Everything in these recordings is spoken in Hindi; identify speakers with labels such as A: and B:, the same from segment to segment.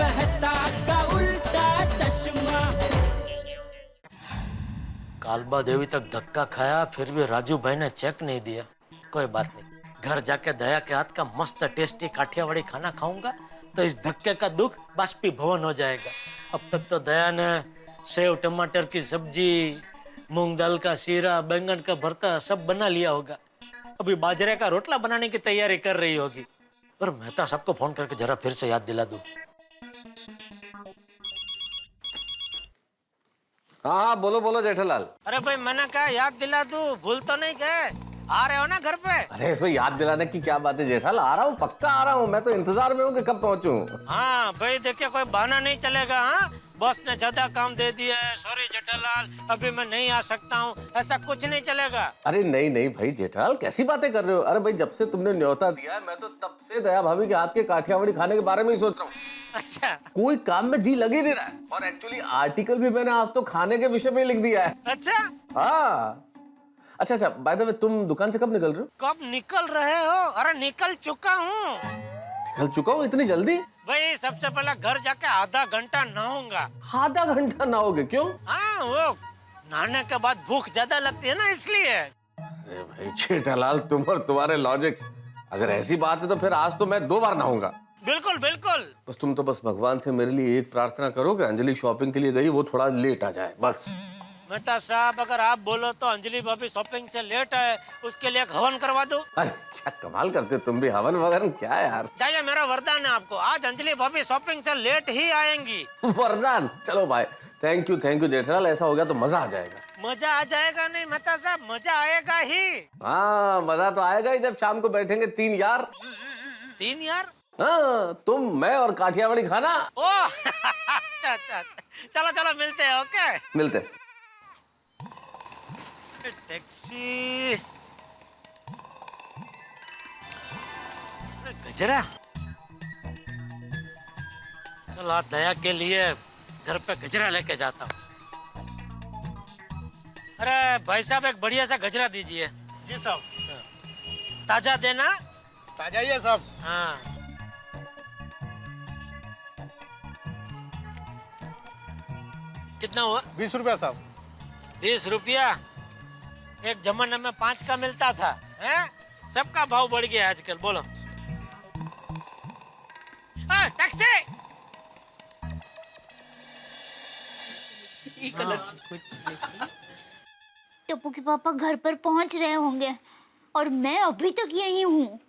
A: मेहता का उल्टा चश्मा।
B: कालबा देवी तक धक्का खाया, फिर भी राजू भाई ने चेक नहीं दिया। कोई बात नहीं, घर जाके दया के हाथ का मस्त टेस्टी काठियावाड़ी खाना खाऊंगा तो इस धक्के का दुख बाष्पीभवन हो जाएगा। अब तक तो दया ने सेव टमाटर की सब्जी, मूंग दाल का शीरा, बैंगन का भरता सब बना लिया होगा। अभी बाजरे का रोटला बनाने की तैयारी कर रही होगी। पर मेहता सबको फोन करके जरा फिर से याद दिला दूं।
C: हाँ बोलो बोलो जेठालाल।
B: अरे भाई मैंने कहा याद दिला दूं, भूल तो नहीं गए? आ रहे हो ना घर पे?
C: अरे इसमें याद दिलाने की क्या बात है जेठालाल, आ रहा हूँ, पक्का आ रहा हूँ। मैं तो इंतजार में हूँ कि कब पहुँचूं।
B: हाँ भाई देखिए, कोई बहाना नहीं चलेगा। हाँ बॉस ने ज्यादा काम दे दिया है, सॉरी जेठालाल अभी मैं नहीं आ सकता हूँ, ऐसा कुछ नहीं चलेगा।
C: अरे नहीं नहीं भाई जेठालाल, कैसी बातें कर रहे हो? अरे भाई जब से तुमने न्योता दिया है, मैं तो तब से दया भाभी के हाथ के काठियावाड़ी खाने के बारे में ही सोच रहा हूँ।
B: अच्छा
C: कोई काम में जी लग ही नहीं रहा है। और एक्चुअली आर्टिकल भी मैंने आज तो खाने के विषय में लिख दिया है।
B: अच्छा
C: हाँ अच्छा अच्छा, बाय द वे तुम दुकान से कब निकल रहे हो?
B: कब निकल रहे हो? अरे निकल चुका हूँ।
C: निकल चुका हूँ इतनी जल्दी?
B: भाई सबसे पहले घर जाके आधा घंटा नहाऊंगा।
C: आधा घंटा नहाओगे? क्यों?
B: हाँ वो नहाने के बाद भूख ज्यादा लगती है ना, इसलिए।
C: अरे भाई जेठालाल, तुम और तुम्हारे लॉजिक्स, अगर ऐसी बात है तो फिर आज तो मैं 2 बार नहाऊंगा।
B: बिल्कुल बिल्कुल।
C: बस तुम तो बस भगवान से मेरे लिए एक प्रार्थना करो कि अंजलि शॉपिंग के लिए गई, वो थोड़ा लेट आ जाए बस।
B: मेहता साहब अगर आप बोलो तो अंजलि भाभी शॉपिंग से लेट है, उसके लिए एक हवन करवा दो।
C: अरे क्या कमाल करते हो तुम भी, हवन वगैरह क्या यार।
B: जाइए, मेरा वरदान है आपको, आज अंजलि भाभी शॉपिंग से लेट ही आएंगी।
C: वरदान? चलो भाई, थैंक यू जेठालाल, ऐसा हो गया तो मजा आ जाएगा।
B: मजा आ जाएगा नहीं मेहता साहब, मजा आएगा ही।
C: हाँ मजा तो आएगा ही जब शाम को बैठेंगे 3 यार।
B: 3 यार?
C: हाँ तुम, मैं और काठियावाड़ी खाना।
B: ओ अच्छा अच्छा, चलो चलो मिलते हैं। ओके
C: मिलते।
B: टैक्सी। गजरा, चलो आज दया के लिए घर पे गजरा लेके जाता हूँ। अरे भाई साहब एक बढ़िया सा गजरा दीजिए।
D: जी साहब।
B: ताजा देना।
D: ताजा ही है साहब।
B: हाँ कितना हुआ?
D: 20 रुपया साहब।
B: 20 रुपया? एक जमाने में 5 का मिलता था, हैं? सबका भाव बढ़ गया आजकल। बोलो टैक्सी।
E: टप्पू के पापा घर पर पहुंच रहे होंगे और मैं अभी तक यही हूँ।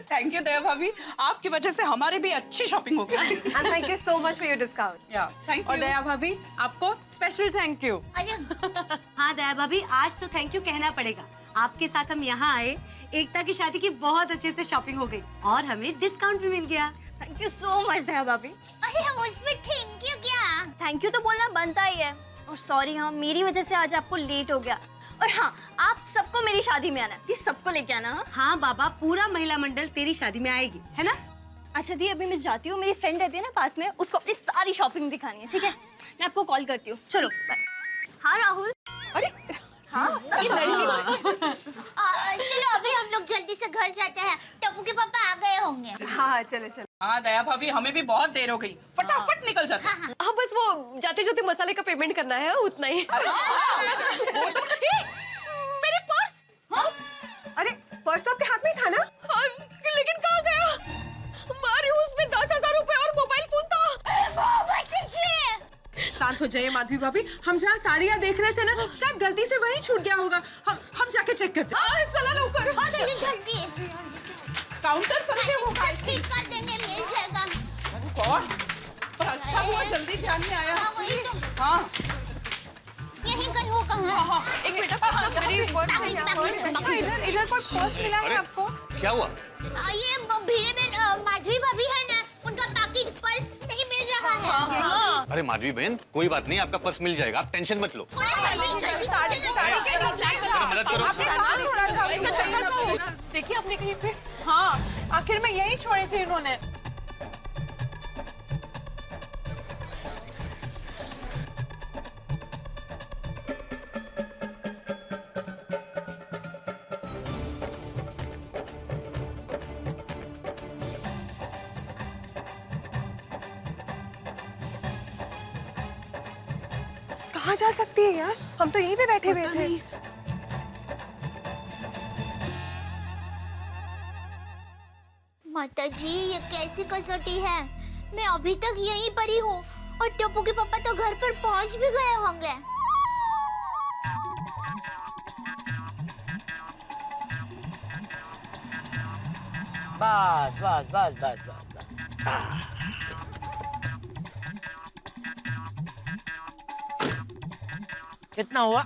F: थैंक यू दया भाभी, आपकी वजह से हमारी भी अच्छी शॉपिंग हो गई।
G: And thank you so much for your discount.
F: या थैंक यू।
G: और दया भाभी आपको स्पेशल थैंक यू।
H: हाँ दया भाभी, आज तो थैंक यू कहना पड़ेगा। आपके साथ हम यहाँ आए, एकता की शादी की बहुत अच्छे से शॉपिंग हो गई और हमें डिस्काउंट भी मिल गया।
E: थैंक यू सो मच दया भाभी। अरे उसमें थैंक यू क्या?
I: थैंक यू तो बोलना बनता ही है। और सॉरी, हाँ मेरी वजह से आज आपको लेट हो गया। और हाँ, आप सबको मेरी शादी में आना है, सबको लेके आना।
H: हाँ बाबा, पूरा महिला मंडल तेरी शादी में आएगी, है ना?
I: अच्छा दी, अभी मैं जाती हूँ, मेरी फ्रेंड रहती है ना पास में, उसको अपनी सारी शॉपिंग दिखानी है, ठीक है? मैं आपको कॉल करती हूँ। चलो बाय। हाँ राहुल।
G: अरे
I: हाँ
E: चलो अभी हम लोग जल्दी से घर जाते हैं, टप्पू के पापा आ गए होंगे।
G: हाँ चलो चलो।
F: हाँ दया भाभी, हमें भी बहुत देर हो गई, फटाफट निकल जाते।
G: हाँ बस वो जाते जाते मसाले का पेमेंट करना है, उतना ही। वो तो मेरे पर्स।
I: अरे पर्स आपके हाथ में था ना?
G: हाँ, लेकिन कहाँ गया? अरे उसमें 10,000 रुपए और मोबाइल फोन था। शांत हो जाइए माधवी भाभी, हम जहाँ साड़ियाँ देख रहे थे ना, शायद गलती से वहीं छूट गया होगा। हम जाके चेक करते हैं। चला लो ऊपर।
E: जल्दी जल्दी।
F: काउंटर पर है वो।
E: सब ठीक कर देंगे, मिल जाएगा।
F: कौन? पर अच्छा हुआ जल्दी ध्यान में आया।
E: हाँ वही तो।
F: हाँ
E: यहीं कहीं होगा। हाँ
G: एक मिनट, इधर कोई पर्स मिला है आपको?
D: क्या हुआ?
E: ये भीड़े में माधवी भाभी है ना, उनका पैकेट पर्स नहीं मिल रहा है।
D: अरे माधवी बहन, कोई बात नहीं, आपका पर्स मिल जाएगा, आप टेंशन मत लो।
G: देखिए आपने कहीं पे। हाँ आखिर में यही छोड़े थे इन्होंने। कहाँ जा सकती है यार? हम तो यहीं पे बैठे हुए थे।
E: माता जी, ये कैसी कसौटी है? मैं अभी तक यहीं पर ही हूँ और टप्पू के पापा तो घर पर पहुँच भी गए होंगे।
B: बस बस बस बस बस बस। कितना हुआ?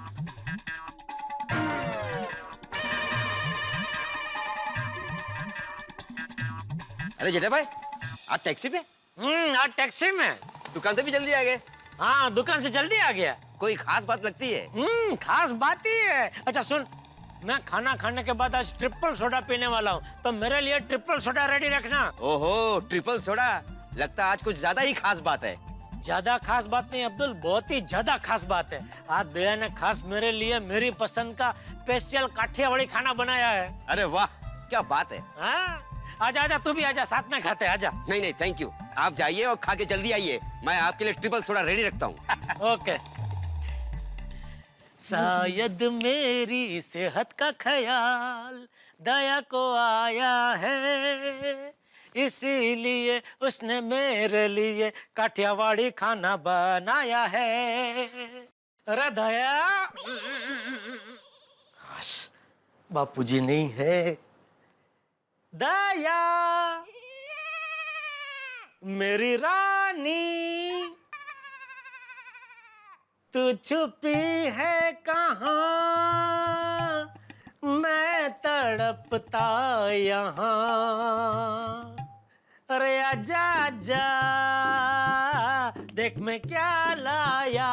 J: अरे जेठा भाई, आप टैक्सी पे?
B: आज टैक्सी में।
J: दुकान से भी जल्दी आ गए?
B: हाँ, दुकान से जल्दी आ गया।
J: कोई खास बात लगती है?
B: खास बात ही है। अच्छा सुन, मैं खाना खाने के बाद आज ट्रिपल सोडा पीने वाला हूँ, तो मेरे लिए ट्रिपल सोडा रेडी रखना।
J: ओहो, ट्रिपल सोडा। लगता है आज कुछ ज्यादा ही खास बात है।
B: ज्यादा खास बात नहीं अब्दुल, बहुत ही ज्यादा खास बात है। आज दया ने खास मेरे लिए मेरी पसंद का स्पेशल काठियावाड़ी खाना बनाया है।
J: अरे वाह, क्या बात है।
B: हाँ, आजा आजा, तू भी आजा, साथ में खाते, आजा।
J: नहीं नहीं, थैंक यू। आप जाइए और खा के जल्दी आइए। मैं आपके लिए ट्रिपल सोडा रेडी रखता हूँ।
B: ओके। शायद मेरी सेहत का ख्याल दया को आया है, इसीलिए उसने मेरे लिए काठियावाड़ी खाना बनाया है। अरे दया, बापूजी नहीं है। दया मेरी रानी, तू छुपी है कहाँ, मैं तड़पता यहाँ। अरे आजा आजा, देख मैं क्या लाया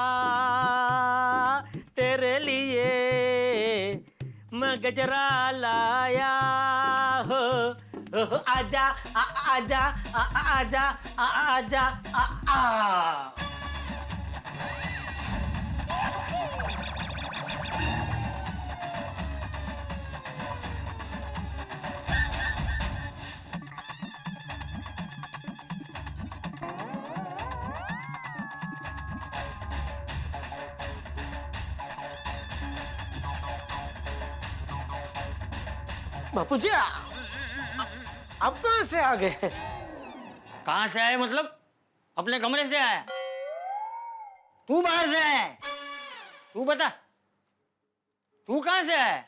B: तेरे लिए, मैं गजरा लाया हो। आजा आजा आजा आजा आ। बापूजी, आप कहाँ से आ गए?
A: कहाँ से आए मतलब? अपने कमरे से आया? तू बाहर से आया? तू बता, तू कहाँ से आया?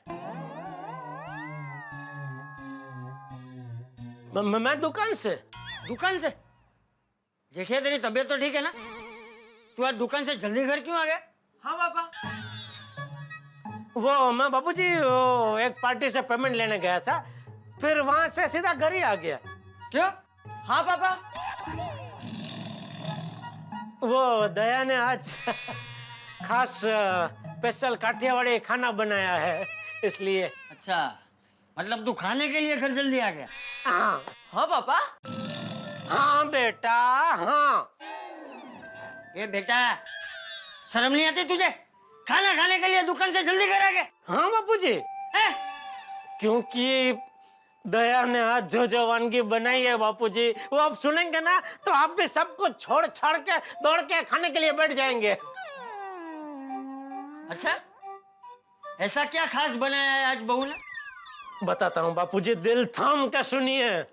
B: मैं दुकान से।
A: दुकान से? जेठिया, तेरी तबीयत तो ठीक है ना? तू आज दुकान से जल्दी घर क्यों आ गया?
G: हाँ पापा।
B: वो मैं बापूजी एक पार्टी से पेमेंट लेने गया था, फिर वहां से सीधा घर ही आ गया।
A: क्यों? हाँ पापा।
B: वो दया ने आज खास स्पेशल काठियावाड़ी खाना बनाया है, इसलिए।
A: अच्छा, मतलब तू खाने के लिए घर जल्दी आ गया?
B: हाँ
A: हाँ पापा।
B: हाँ बेटा, हाँ।
A: ये बेटा, शर्म नहीं आती तुझे? खाना खाने के लिए दुकान से जल्दी घर आ गया?
B: हाँ बापूजी, क्योंकि दया ने आज जो जो वानगी बनाई है बापूजी, वो आप सुनेंगे ना तो आप भी सब कुछ छोड़ छाड़ के दौड़ के खाने के लिए बैठ जाएंगे।
A: अच्छा, ऐसा क्या खास बनाया है आज बहू ने?
B: बताता हूँ बापूजी, दिल थाम के सुनिए।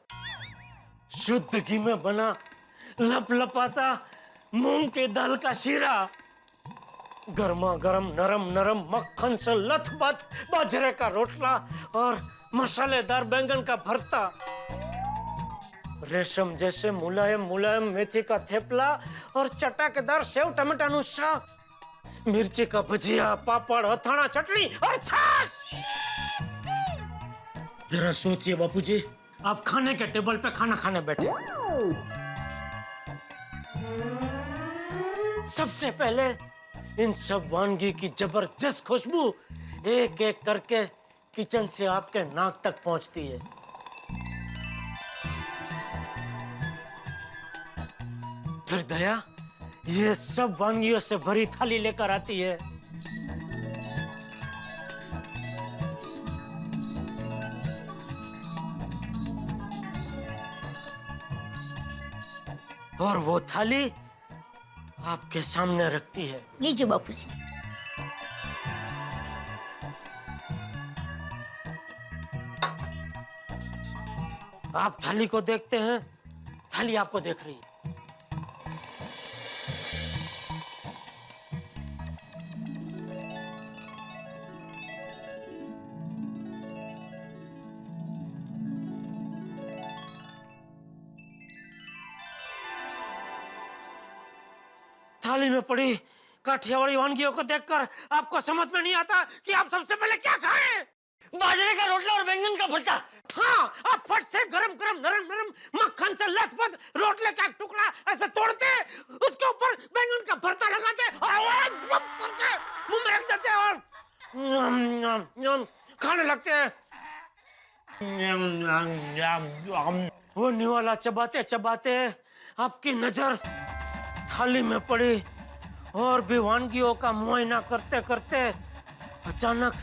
B: शुद्ध घी में बना लपलपाता मूंग की दाल का शीरा, गर्मा गर्म नरम नरम मक्खन से लथपथ बाजरे का रोटला और मसालेदार बैंगन का भरता, रेशम जैसे मुलायम मुलायम मेथी का थेपला और चटाकेदार सेव टमाटर साग, मिर्ची का भजिया, पापड़, हथाना, चटनी और छाछ। जरा सोचिए बापूजी, आप खाने के टेबल पे खाना खाने बैठे, सबसे पहले इन सब वानगी की जबरदस्त खुशबू एक एक करके किचन से आपके नाक तक पहुंचती है। फिर दया ये सब वानगियों से भरी थाली लेकर आती है। और वो थाली आपके सामने रखती है।
E: लीजिए बापूजी।
B: आप थाली को देखते हैं, थाली आपको देख रही है। थाली में पड़ी काठियावाड़ी वानगियों को देखकर आपको समझ में नहीं आता कि आप सबसे पहले क्या खाएं?
A: बाजरे का रोटला और बैंगन का भरता।
B: हाँ, आप फट से गरम गरम नरम नरम मक्खन से लथपथ रोटले का एक टुकड़ा ऐसे तोड़ते, उसके ऊपर बैंगन का भरता लगाते और करके मुंह में रख देते और खाने लगते हैं। वो निवाला चबाते चबाते आपकी नजर थाली में पड़ी और भी वानगियों का मुआयना करते करते अचानक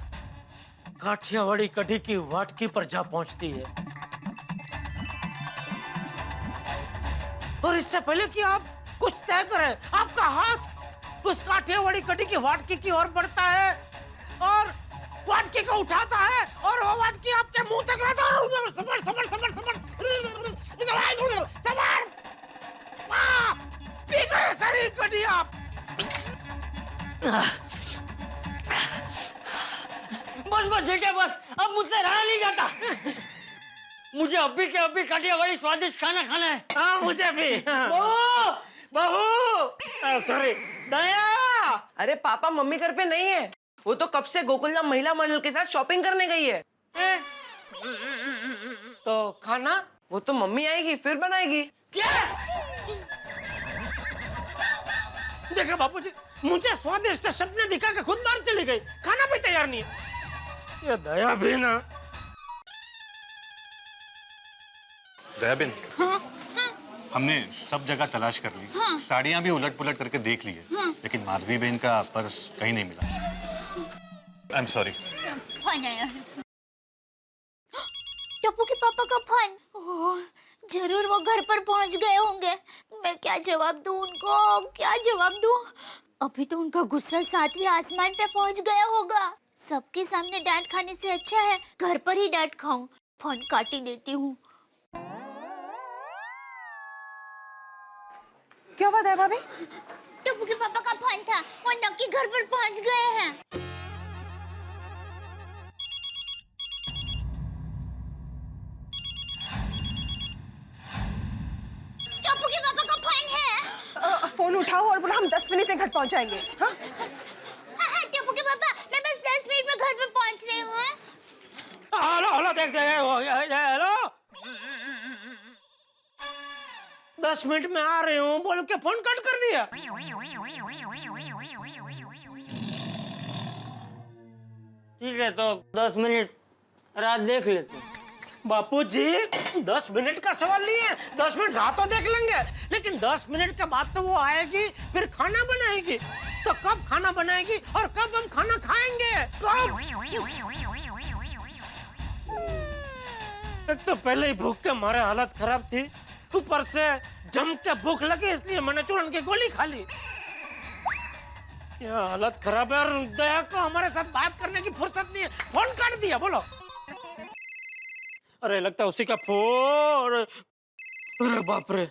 B: काठियावाड़ी कढ़ी की वाटकी पर जा पहुंचती है। और इससे पहले कि आप कुछ तय करें, आपका हाथ उस काठियावाड़ी कढ़ी की वाटकी की ओर बढ़ता है और वाटकी को उठाता है और वो वाटकी आपके मुंह तक लाता है और summer summer summer summer summer P गए सारी कढ़ी आप।
A: बस बस जेठा बस, अब मुझसे रहा नहीं जाता। मुझे अभी के अभी काठियावाड़ी स्वादिष्ट खाना खाना है।
B: हाँ, मुझे भी।
A: बहू,
B: बहू, सॉरी, दया।
K: अरे पापा मम्मी घर पे नहीं है, वो तो कब से गोकुलधाम महिला मंडल के साथ शॉपिंग करने गई है।
B: तो खाना?
K: वो तो मम्मी आएगी फिर बनाएगी।
B: क्या? देखा बापूजी, मुझे स्वादिष्ट सपने दिखा के खुद बाहर चली गई, खाना भी तैयार नहीं है। ये दया भी ना।
D: दयाबेन, हमने सब जगह तलाश कर ली, साड़ियाँ भी उलट पुलट करके देख ली है, लेकिन माधवी बहन का पर्स कहीं नहीं मिला। I am sorry.
E: फोन आया। टप्पू के पापा का फोन। ओह, जरूर वो घर पर पहुंच गए होंगे। मैं क्या जवाब दूं उनको, क्या जवाब दूं? अभी तो उनका गुस्सा 7वें आसमान पे पहुंच गया होगा। सबके सामने डांट खाने से अच्छा है घर पर ही डांट खाऊं। फोन काट ही देती हूँ।
K: क्या बात है भाभी?
E: टप्पू के पापा का फोन था, वो नक्की घर पर पहुंच गए हैं। टप्पू के पापा का फोन है।
K: फोन उठाओ और बोलो हम 10 मिनट में घर पहुंच जाएंगे। हाँ?
E: हाँ, टप्पू के पापा, मैं बस 10 मिनट में घर पर पहुंच रही हूँ।
B: हेलो हेलो, देख हेलो, 10 मिनट में आ रही हूँ बोल के फोन कट कर दिया।
A: ठीक है तो 10 मिनट रात देख लेते।
B: बापूजी, 10 मिनट का सवाल नहीं है, 10 मिनट रात तो देख लेंगे, लेकिन 10 मिनट के बाद तो वो आएगी, फिर खाना बनाएगी। तो कब खाना बनाएगी और कब हम खाना खाएंगे? कब? एक तो पहले ही भूख के मारे हालत खराब थी, ऊपर से जम के भूख लगी, इसलिए मैंने चूरन की गोली खा ली। यह हालत खराब है और दया को हमारे साथ बात करने की फुर्सत नहीं है, फोन काट दिया। बोलो। अरे लगता है उसी का फोन। अरे बाप रे,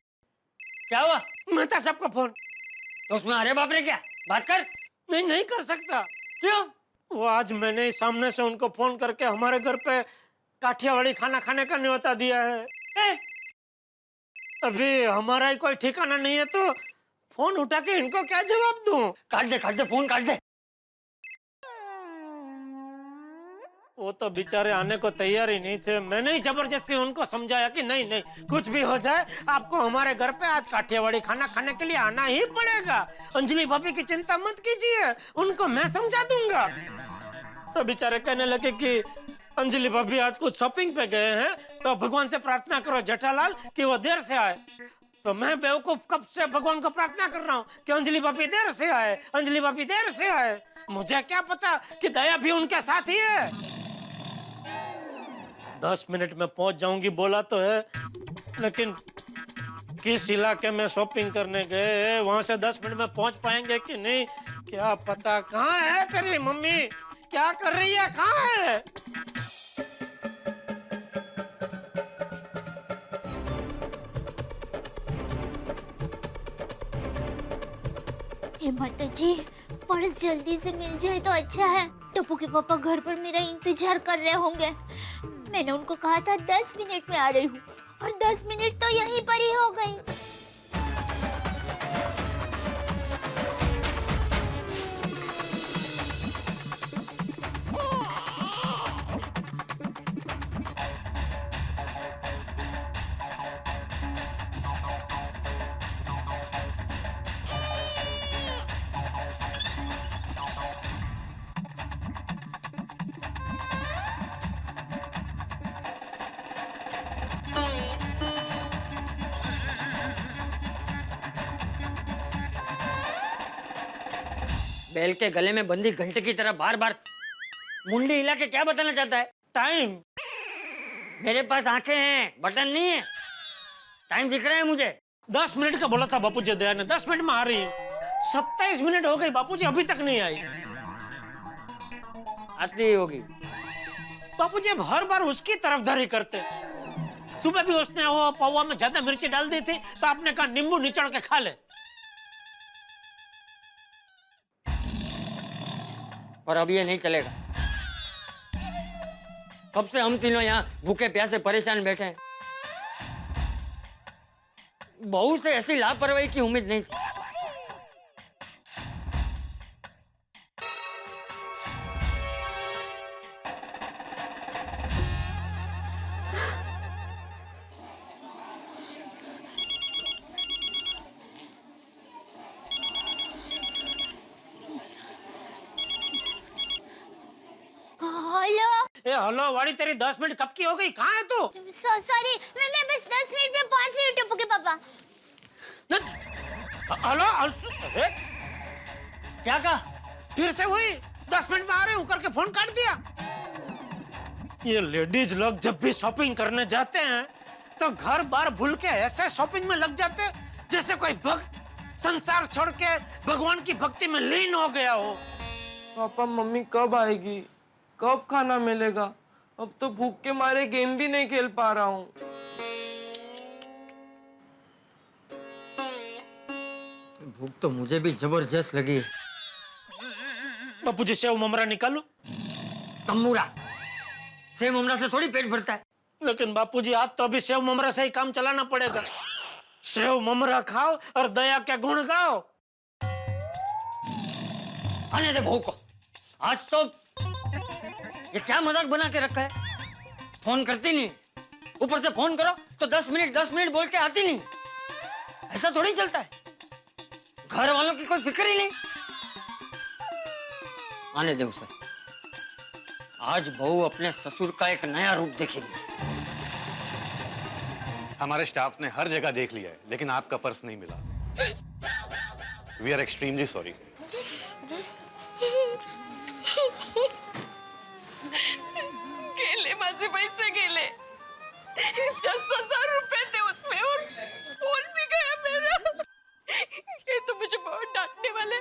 A: क्या हुआ?
B: मेहता साहब का फोन।
A: तो उसमें अरे बाप रे क्या बात कर?
B: नहीं कर सकता।
A: क्यों?
B: वो आज मैंने ही सामने से उनको फोन करके हमारे घर पे काठियावाड़ी खाना खाने का न्योता दिया है। अभी हमारा ही कोई ठिकाना नहीं है, तो फोन उठा के इनको क्या जवाब दूं?
A: काट दे फोन काट दे।
B: वो तो बेचारे आने को तैयार ही नहीं थे। मैंने ही जबरदस्ती उनको समझाया कि नहीं कुछ भी हो जाए, आपको हमारे घर पे आज काठियावाड़ी खाना खाने के लिए आना ही पड़ेगा। अंजलि भाभी की चिंता मत कीजिए, उनको मैं समझा दूंगा। तो बेचारे कहने लगे कि अंजलि भाभी आज कुछ शॉपिंग पे गए हैं, तो भगवान से प्रार्थना करो जेठालाल कि वो देर से आए। तो मैं बेवकूफ कब से भगवान को प्रार्थना कर रहा हूँ कि अंजलि भाभी देर से आए, अंजलि भाभी देर से आए। मुझे क्या पता कि दया भी उनके साथ ही है। 10 मिनट में पहुंच जाऊंगी बोला तो है, लेकिन किस इलाके में शॉपिंग करने गए, वहां से 10 मिनट में पहुंच पाएंगे कि नहीं क्या पता। कहाँ है तेरी मम्मी, क्या कर रही है, कहाँ है?
E: माता जी, पर्स जल्दी से मिल जाए तो अच्छा है। टप्पू के पापा घर पर मेरा इंतजार कर रहे होंगे। मैंने उनको कहा था 10 मिनट में आ रही हूँ, और 10 मिनट तो यहीं पर ही हो गई।
A: बैल के गले में बंदी घंटे की तरह बार बार मुंडी हिला के क्या बताना चाहता है? टाइम। मेरे पास आंखें हैं, बटन नहीं है। टाइम दिख रहा है मुझे।
B: 10 मिनट का बोला था बापूजी दया ने, 10 मिनट में आ रही है। 27 मिनट हो गई, बापूजी अभी तक नहीं आई।
A: आती ही होगी।
B: बापूजी अब हर बार उसकी तरफदारी करते। सुबह भी उसने वो पौवा में ज्यादा मिर्ची डाल दी थी, तो आपने कहा नींबू निचोड़ के खा ले।
A: पर अब ये नहीं चलेगा। कब से हम तीनों यहाँ भूखे प्यासे परेशान बैठे हैं। बहू से ऐसी लापरवाही की उम्मीद नहीं थी।
B: हेलो वाड़ी, तेरी 10 मिनट कब की हो गई? कहाँ है तू?
E: सॉरी, मैं बस 10 मिनट में पहुंच रही हूँ टप्पू के पापा।
B: हेलो,
A: क्या कहा?
B: फिर से वही 10 मिनट में आ रहे हूँ करके फोन काट दिया। ये लेडीज लोग जब भी शॉपिंग करने जाते हैं तो घर बार भूल के ऐसे शॉपिंग में लग जाते जैसे कोई भक्त संसार छोड़ के भगवान की भक्ति में लीन हो गया हो।
K: पापा मम्मी कब आएगी, कब खाना मिलेगा? अब तो भूख के मारे गेम भी नहीं खेल पा रहा हूँ।
A: भूख तो मुझे भी जबरदस्त लगी है।
B: बापूजी सेव ममरा निकालू?
A: तम्बूरा सेव ममरा से थोड़ी पेट भरता है।
B: लेकिन बापूजी आज तो अभी सेव ममरा से ही काम चलाना पड़ेगा। सेव ममरा खाओ और दया के गुण गाओ।
A: आने दे बहू को। आज तो ये क्या मजाक बना के रखा है? फोन करती नहीं, ऊपर से फोन करो तो 10 मिनट बोल के आती नहीं। ऐसा थोड़ी चलता है। घर वालों की कोई फिक्र ही नहीं। आने दे उसे। आज बहू अपने ससुर का एक नया रूप देखेगी।
D: हमारे स्टाफ ने हर जगह देख लिया है, लेकिन आपका पर्स नहीं मिला। We are extremely sorry.
G: गेले माझे पैसे गेले। 10,000 रुपए थे उसमें और फोन भी गया मेरा। ये तो मुझे बहुत डांटने वाले।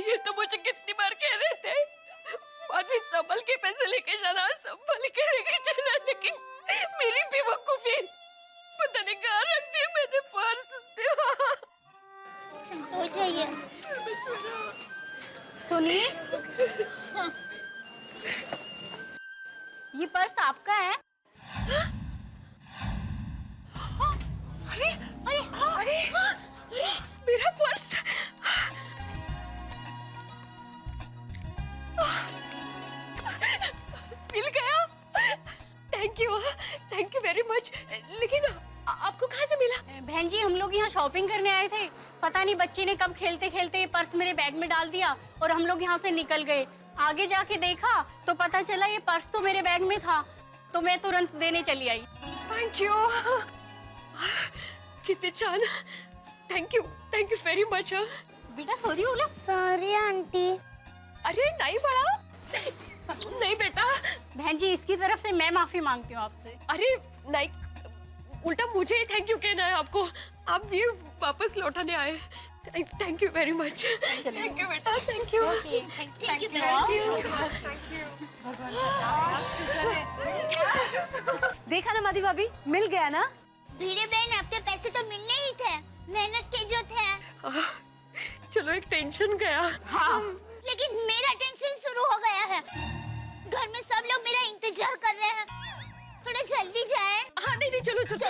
G: ये तो मुझे कितनी बार कह रहे थे, माधवी संभल के पैसे लेके जाना, संभल के लेके जाना, लेकिन मेरी बेवकूफी। पता नहीं कहाँ रख दिया मैंने पर्स।
E: हो जाइए।
I: सुनिए, ये पर्स आपका है?
G: अरे अरे अरे अरे मेरा पर्स। मिल गया। Thank you very much. लेकिन आपको कहाँ से मिला?
I: बहन जी, हम लोग यहाँ शॉपिंग करने आए थे। पता नहीं बच्ची ने कब खेलते खेलते पर्स मेरे बैग में डाल दिया और हम लोग यहाँ से निकल गए। आगे जाके देखा तो पता चला ये पर्स तो मेरे बैग में था, तो मैं तुरंत देने चली आई।
G: Thank you. कितने छान। Thank you very much.
I: बेटा सॉरी बोलो।
E: Sorry aunty.
G: अरे नहीं बड़ा, नहीं बेटा।
I: बहन जी, इसकी तरफ से मैं माफी मांगती हूँ आपसे।
G: अरे नहीं, उल्टा मुझे ही थैंक यू कहना है आपको। आप ये वापस लौटाने आए, thank you very much. Thank you बेटा, थैंक यू।
H: देखा ना मादी भाभी, मिल गया ना।
E: भीड़े बहन, आपके पैसे तो मिलने ही थे, मेहनत के जो थे।
G: चलो एक टेंशन गया।
E: हाँ। लेकिन मेरा टेंशन शुरू हो गया है। घर में सब लोग मेरा इंतजार कर रहे हैं, थोड़ा जल्दी जाए।
G: हाँ नहीं चलो चलो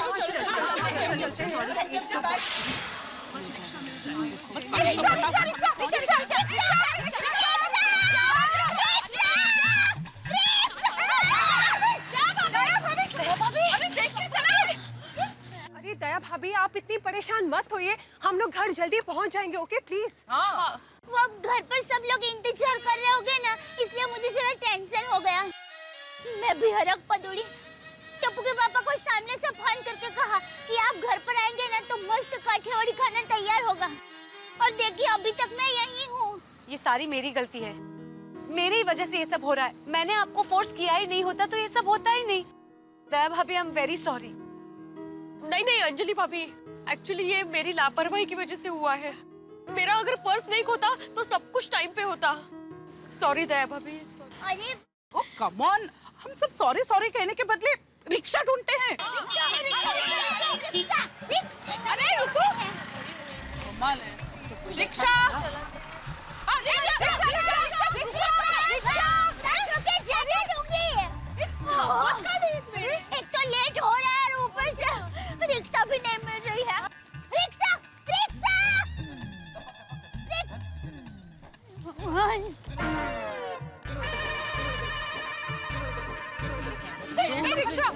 L: अरे दया भाभी, आप इतनी परेशान मत होइए, हम लोग घर जल्दी पहुंच जाएंगे। Okay please.
F: हाँ।
E: वो अब घर पर सब लोग इंतजार कर रहे होंगे ना, इसलिए मुझे जरा टेंशन हो गया। मैं भी हरक पदौड़ी। टप्पू के पापा को सामने से फोन करके कहा कि आप घर पर आएंगे ना तो मस्त काठियावाड़ी खाना तैयार होगा। और देखिए अभी तक मैं यहीं हूँ।
H: ये सारी मेरी गलती है, मेरी वजह से ये सब हो रहा है। मैंने आपको फोर्स किया ही नहीं होता तो ये सब होता ही नहीं। दया भाभी, आई एम वेरी सॉरी।
G: नहीं अंजलि भाभी, एक्चुअली ये मेरी लापरवाही की वजह से हुआ है। मेरा अगर पर्स नहीं खोता तो सब कुछ टाइम पे होता। सॉरी दया भाभी, सॉरी।
E: अरे
F: ओ कम ऑन, हम सब सॉरी सॉरी कहने के बदले रिक्शा ढूंढते हैं।
E: अरे रुको,
F: कमाल है। रिक्शा,
E: एक तो लेट हो रहा है और ऊपर से रिक्शा भी नहीं मिल रही है। रिक्शा, रिक्शा,
L: रिक्शा,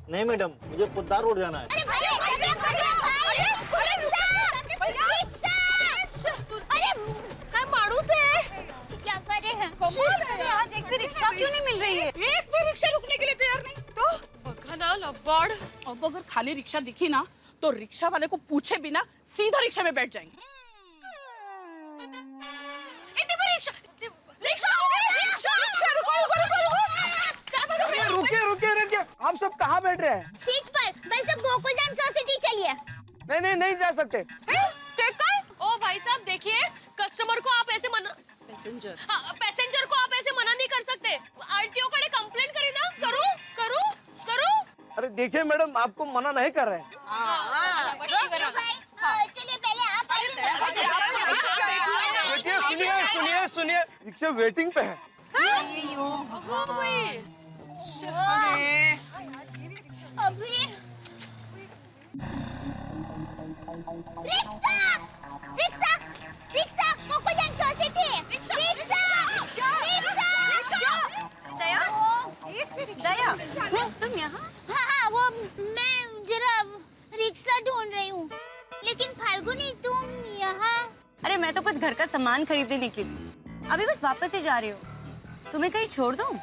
M: नहीं मैडम, मुझे पुद्दार रोड जाना है।
E: क्या करे हैं?
H: आज एक भी रिक्शा क्यों नहीं मिल रही है?
F: एक भी रिक्शा रुकने के लिए तैयार नहीं। तो
G: बगाना लबाड़।
F: अब अगर खाली रिक्शा दिखी ना तो रिक्शा वाले को पूछे बिना सीधा रिक्शा में बैठ जाएंगे।
K: रुके, आप सब कहाँ बैठ रहे हैं?
E: सीट पर। भाई सब गोकुलधाम सोसाइटी चलिए।
K: नहीं जा सकते।
G: ओ भाई साहब देखिए, कस्टमर को आप ऐसे मना, पैसेंजर को आप ऐसे मना नहीं कर सकते। आरटीओ को कंप्लेंट करें ना। करूं।
K: अरे देखिए मैडम, आपको मना नहीं कर रहे हैं।
E: चलिए पहले आप
K: देखिए, सुनिए, रिक्शा वेटिंग पे है।
E: अभी रिक्शा गोकुलधाम सोसाइटी।
H: दया, तुम यहाँ?
E: हाँ, वो मैं जरा रिक्शा ढूंढ रही हूँ। लेकिन फाल्गुनी, तुम यहाँ?
H: अरे मैं तो कुछ घर का सामान खरीदने निकली, अभी बस वापस ही जा रही हूँ। तुम्हें कहीं छोड़ दूँ?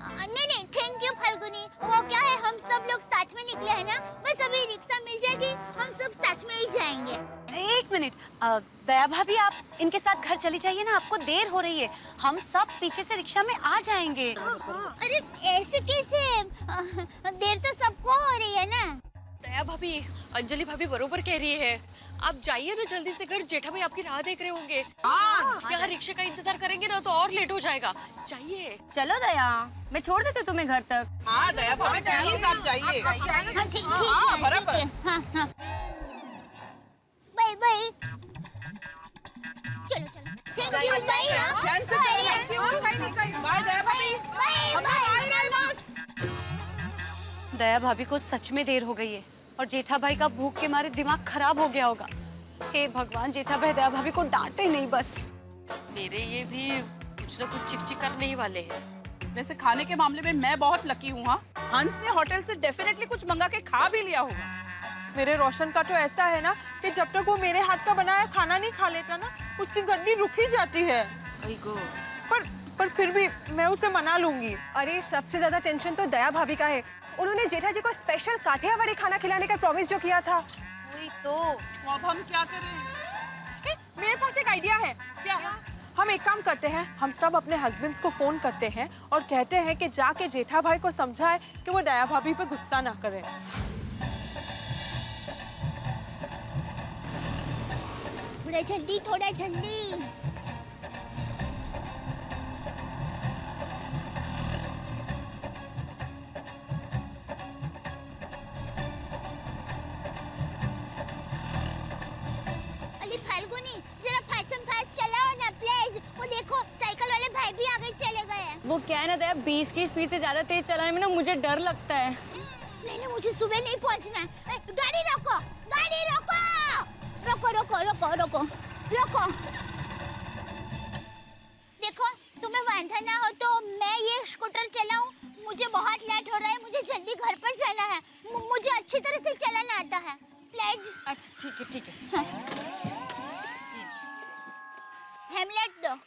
E: नहीं, थैंक यू फाल्गुनी। वो क्या है, हम सब लोग साथ में निकले हैं ना, बस अभी रिक्शा मिल जाएगी, हम सब साथ में ही जाएंगे।
H: एक मिनट, दया भाभी आप इनके साथ घर चली जाइए ना, आपको देर हो रही है। हम सब पीछे से रिक्शा में आ जाएंगे।
E: अरे ऐसे कैसे? देर तो सबको हो रही है ना।
G: दया भाभी, अंजलि भाभी बरोबर कह रही है। आप जाइए ना जल्दी से घर, जेठा भाई आपकी राह देख रहे होंगे। यहाँ रिक्शा का इंतजार करेंगे ना तो और लेट हो जाएगा। जाइए।
H: चलो दया, मैं छोड़ देती हूँ तुम्हें घर तक।
F: हाँ दया भाभी, प्लीज आप जाइए।
E: ठीक है,
F: बराबर।
E: हाँ। बाय। चलो। थैंक यू,
F: बाय दया भाभी।
H: दया भाभी को सच में देर हो गई है और जेठा भाई का भूख के मारे दिमाग खराब हो गया होगा। हे भगवान, जेठा भाई दया भाभी को डांटे नहीं बस।
G: मेरे ये भी कुछ ना कुछ चिक करने ही वाले हैं।
F: वैसे खाने के मामले में मैं बहुत लकी हूँ। हाँ, हंस ने होटल से डेफिनेटली कुछ मंगा के खा भी लिया होगा।
L: मेरे रोशन का तो ऐसा है ना कि जब तक वो मेरे हाथ का बनाया खाना नहीं खा लेता ना, उसकी गड्डी रुक ही जाती है। पर फिर भी मैं उसे मना लूंगी। अरे सबसे ज्यादा टेंशन तो दया भाभी का है। उन्होंने जेठा जी को स्पेशल काठियावाड़ी खाना खिलाने का प्रॉमिस जो किया था।
F: वही तो, अब हम क्या करें?
L: मेरे पास एक आइडिया है।
F: क्या?
L: हम एक काम करते हैं, हम सब अपने हस्बैंड्स को फोन करते हैं और कहते हैं कि जाके जेठा भाई को समझाए कि वो दया भाभी पे गुस्सा ना करें।
E: थोड़ा जल्दी, थोड़ा जल्दी। अली फाल्गुनी, जरा फास्ट फास्ट चलाओ ना प्लीज। वो देखो साइकिल वाले भाई भी आगे चले गए हैं।
G: वो क्या है ना दया, 20 की स्पीड से ज्यादा तेज चलाने में ना मुझे डर लगता है।
E: नहीं, मुझे सुबह नहीं पहुंचना है। गाड़ी रोको, गाड़ी रोको, रोको रोको रोको रोको रोको। देखो तुम्हें वांधा ना हो तो मैं ये स्कूटर चलाऊं। मुझे बहुत लेट हो रहा है, मुझे जल्दी घर पर जाना है। मुझे अच्छी तरह से चलाना आता है, प्लीज।
G: अच्छा ठीक है ठीक है।
E: हेमलेट दो।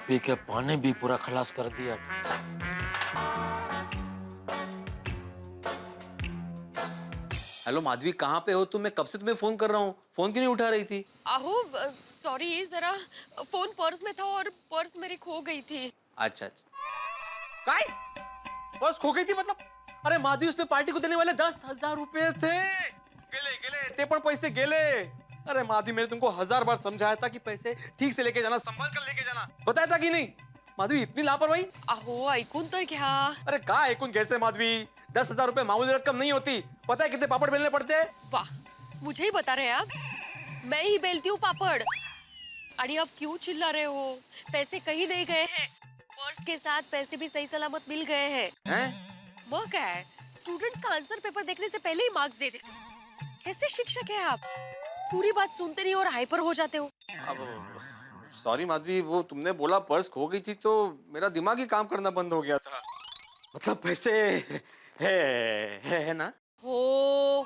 B: पी के पानी भी पूरा खलास कर दिया।
N: हेलो माधवी, कहाँ पे हो तुम? मैं कब से तुम्हें फोन कर रहा हूँ, फोन क्यों नहीं उठा रही थी?
G: आहो सॉरी, जरा फोन पर्स में था और पर्स मेरी खो गई थी।
N: अच्छा काय पर्स खो गई थी मतलब? अरे माधवी, उसमें पार्टी को देने वाले 10,000 रुपए थे। गेले ते पण पैसे गेले। अरे माधवी, मैंने तुमको 1000 बार समझाया था कि पैसे ठीक से लेके जाना, संभाल कर लेके जाना। बताया था कि नहीं? माधवी इतनी लापरवाही।
G: अहो ऐकून तर घ्या।
N: अरे काय ऐकून घ्यायचंय माधवी? 10,000 रुपए मामूली रकम नहीं होती। पता है कितने पापड़ बेलने पड़ते हैं?
G: वाह, मुझे ही बता रहे हैं आप? मैं ही बेलती हूँ पापड़। अरे आप क्यों चिल्ला रहे हो? पैसे कहीं नहीं गए हैं, पर्स के साथ पैसे भी सही सलामत मिल गए हैं। वो क्या है, स्टूडेंट्स का आंसर पेपर देखने से पहले ही मार्क्स दे देते हो। कैसे शिक्षक है आप? पूरी बात सुनते नहीं और हाइपर हो जाते हो।
N: सॉरी माधवी, वो तुमने बोला पर्स खो गई थी तो मेरा दिमाग ही काम करना बंद हो गया था। मतलब पैसे है ना?
G: हो,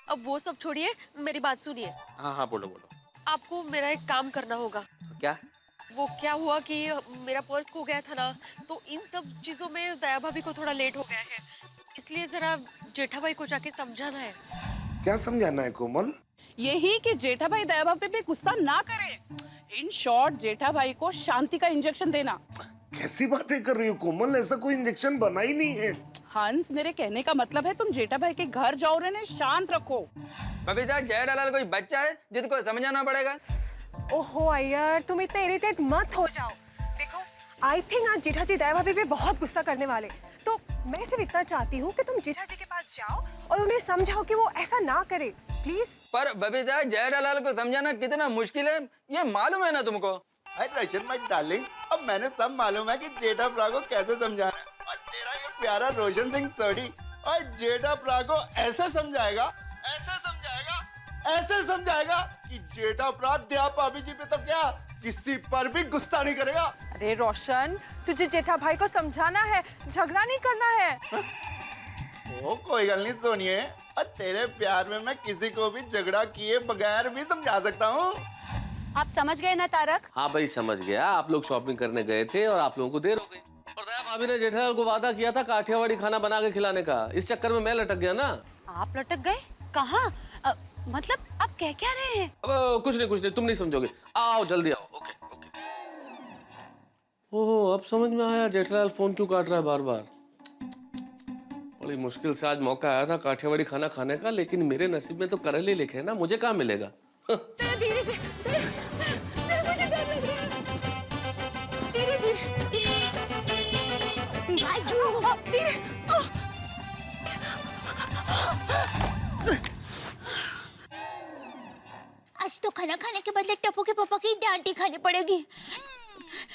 G: अब वो सब छोड़िए, मेरी बात सुनिए।
N: हाँ बोलो बोलो।
G: आपको मेरा एक काम करना होगा।
N: क्या?
G: वो क्या हुआ कि मेरा पर्स खो गया था ना, तो इन सब चीजों में दया भाभी को थोड़ा लेट हो गया है, इसलिए जरा जेठा भाई को जाके समझाना है।
O: क्या समझाना है कोमल?
F: यही कि जेठा भाई दया भाभी पे गुस्सा ना करे। इन शॉर्ट, जेठा भाई को शांति का इंजेक्शन देना।
O: कैसी बातें कर रही हो कोमल? ऐसा कोई इंजेक्शन बना ही नहीं है।
F: हंस, मेरे कहने का मतलब है तुम जेठा भाई के घर जाओ और इन्हें शांत रखो।
J: बबीता, जयलाल कोई बच्चा है जिसको समझाना पड़ेगा?
L: ओहो अय्यर, तुम इतने इरिटेट मत हो जाओ। देखो, आई थिंक आज जेठा जी दया भाभी पे बहुत गुस्सा करने वाले, तो मैं सिर्फ इतना चाहती हूँ कि तुम जेठा जी के पास जाओ और उन्हें समझाओ कि वो ऐसा ना करे, प्लीज।
J: पर बबीता, जयलाल को समझाना कितना मुश्किल है, ये मालूम है ना तुमको?
M: रोशन माय डार्लिंग, अब मैंने सब मालूम है कि जेठा प्रा को कैसे समझाना है। और तेरा ये प्यारा रोशन सिंह सोढ़ी और जेठा प्रा को ऐसे समझाएगा, ऐसे समझाएगा, ऐसे समझाएगा कि जेठा प्रा दया भाभी जी पे तो क्या किसी पर भी गुस्सा नहीं करेगा।
L: अरे रोशन, तुझे जेठा भाई को समझाना है, झगड़ा नहीं करना है।
M: वो कोई गल नहीं सोनिए, और तेरे प्यार में मैं किसी को भी झगड़ा किए बगैर भी समझा सकता हूँ।
H: आप समझ गए ना तारक?
C: हाँ भाई समझ गया। आप लोग शॉपिंग करने गए थे और आप लोगों को देर हो गई, और दया भाभी ने जेठालाल को वादा किया था काठियावाड़ी खाना बना के खिलाने का। इस चक्कर में मैं लटक गया ना।
H: आप लटक गए? कहाँ? मतलब आप कह क्या रहे हैं?
C: अब कुछ नहीं, तुम नहीं समझोगे। आओ जल्दी आओ। ओके। ओहो, अब समझ में आया जेठालाल फोन क्यों काट रहा है बार बार। बड़ी मुश्किल से आज मौका आया था काठियावाड़ी खाना खाने का, लेकिन मेरे नसीब में तो करेले लिखे हैं ना, मुझे कहाँ मिलेगा।
G: धीरे से मुझे डर लग रहा है। धीरे धीरे
E: आज तो खाना खाने के बदले टप्पू के पापा की डांटी खानी पड़ेगी।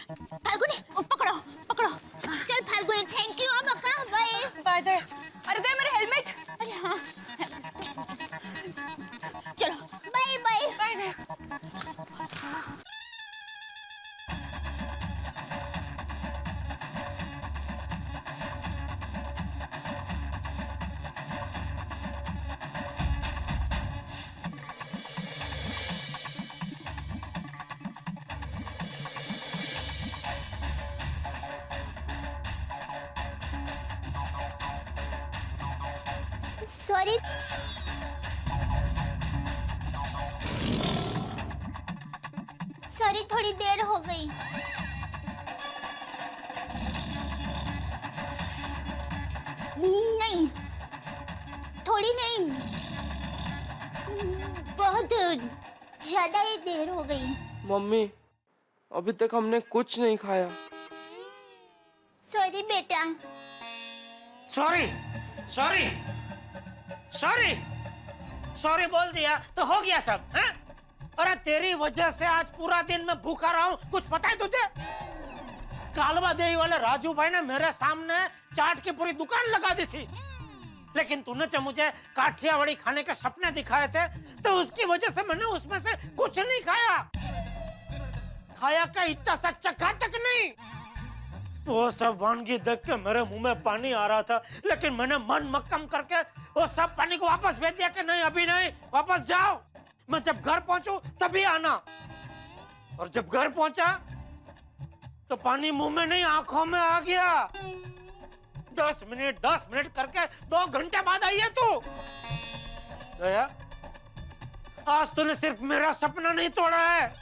E: फाल्गुनी पकड़ो पकड़ो, चल फाल्गुनी, थैंक यू बका, बाय
L: बाय दया। अरे दया मेरा हेलमेट।
E: अरे हाँ, चलो बाय बाय
L: बाय दया।
E: सॉरी, सॉरी थोड़ी देर हो गई। नहीं, थोड़ी नहीं, बहुत ज्यादा ही देर हो गई।
K: मम्मी अभी तक हमने कुछ नहीं खाया।
E: सॉरी बेटा।
B: सॉरी सॉरी सॉरी सॉरी बोल दिया तो हो गया सब, हैं? अरे तेरी वजह से आज पूरा दिन मैं भूखा रहा हूँ, कुछ पता है तुझे? कालवा देवी वाले राजू भाई ने मेरे सामने चाट की पूरी दुकान लगा दी थी, लेकिन तूने जब मुझे काठियावाड़ी खाने के सपने दिखाए थे तो उसकी वजह से मैंने उसमें से कुछ नहीं खाया। खाया का इतना सा चखा तक नहीं। वो सब वानगी देख के मेरे मुंह में पानी आ रहा था, लेकिन मैंने मन मक्कम करके वो सब पानी को वापस भेज दिया कि नहीं अभी नहीं, वापस जाओ, मैं जब घर पहुंचू तभी आना। और जब घर पहुंचा तो पानी मुंह में नहीं आंखों में आ गया। 10 मिनट करके 2 घंटे बाद आई है तू। दया, आज तूने सिर्फ मेरा सपना नहीं तोड़ा है,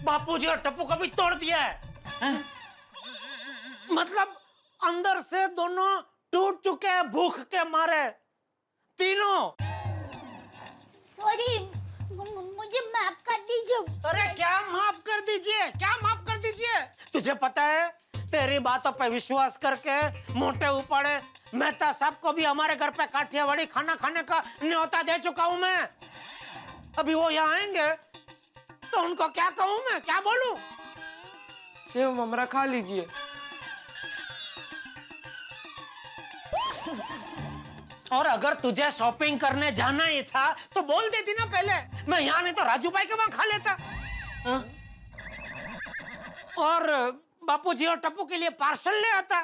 B: बापूजी और टप्पू को भी तोड़ दिया है। मतलब अंदर से दोनों टूट चुके हैं भूख के मारे, तीनों।
E: सॉरी, मुझे माफ कर दीजिए।
B: अरे क्या माफ कर दीजिए, क्या माफ कर दीजिए? तुझे पता है तेरी बातों पे विश्वास करके मोटे उपाड़े मेहता साहब को भी हमारे घर पे काठियावाड़ी खाना खाने का न्योता दे चुका हूं मैं। अभी वो यहाँ आएंगे तो उनको क्या कहूं मैं, क्या बोलूं?
K: सेव ममरा खा लीजिए।
B: और अगर तुझे शॉपिंग करने जाना ही था तो बोल देती ना पहले, मैं यहाँ नहीं तो राजू भाई के वहां खा लेता। हाँ? और बापूजी और टप्पू के लिए पार्सल ले आता।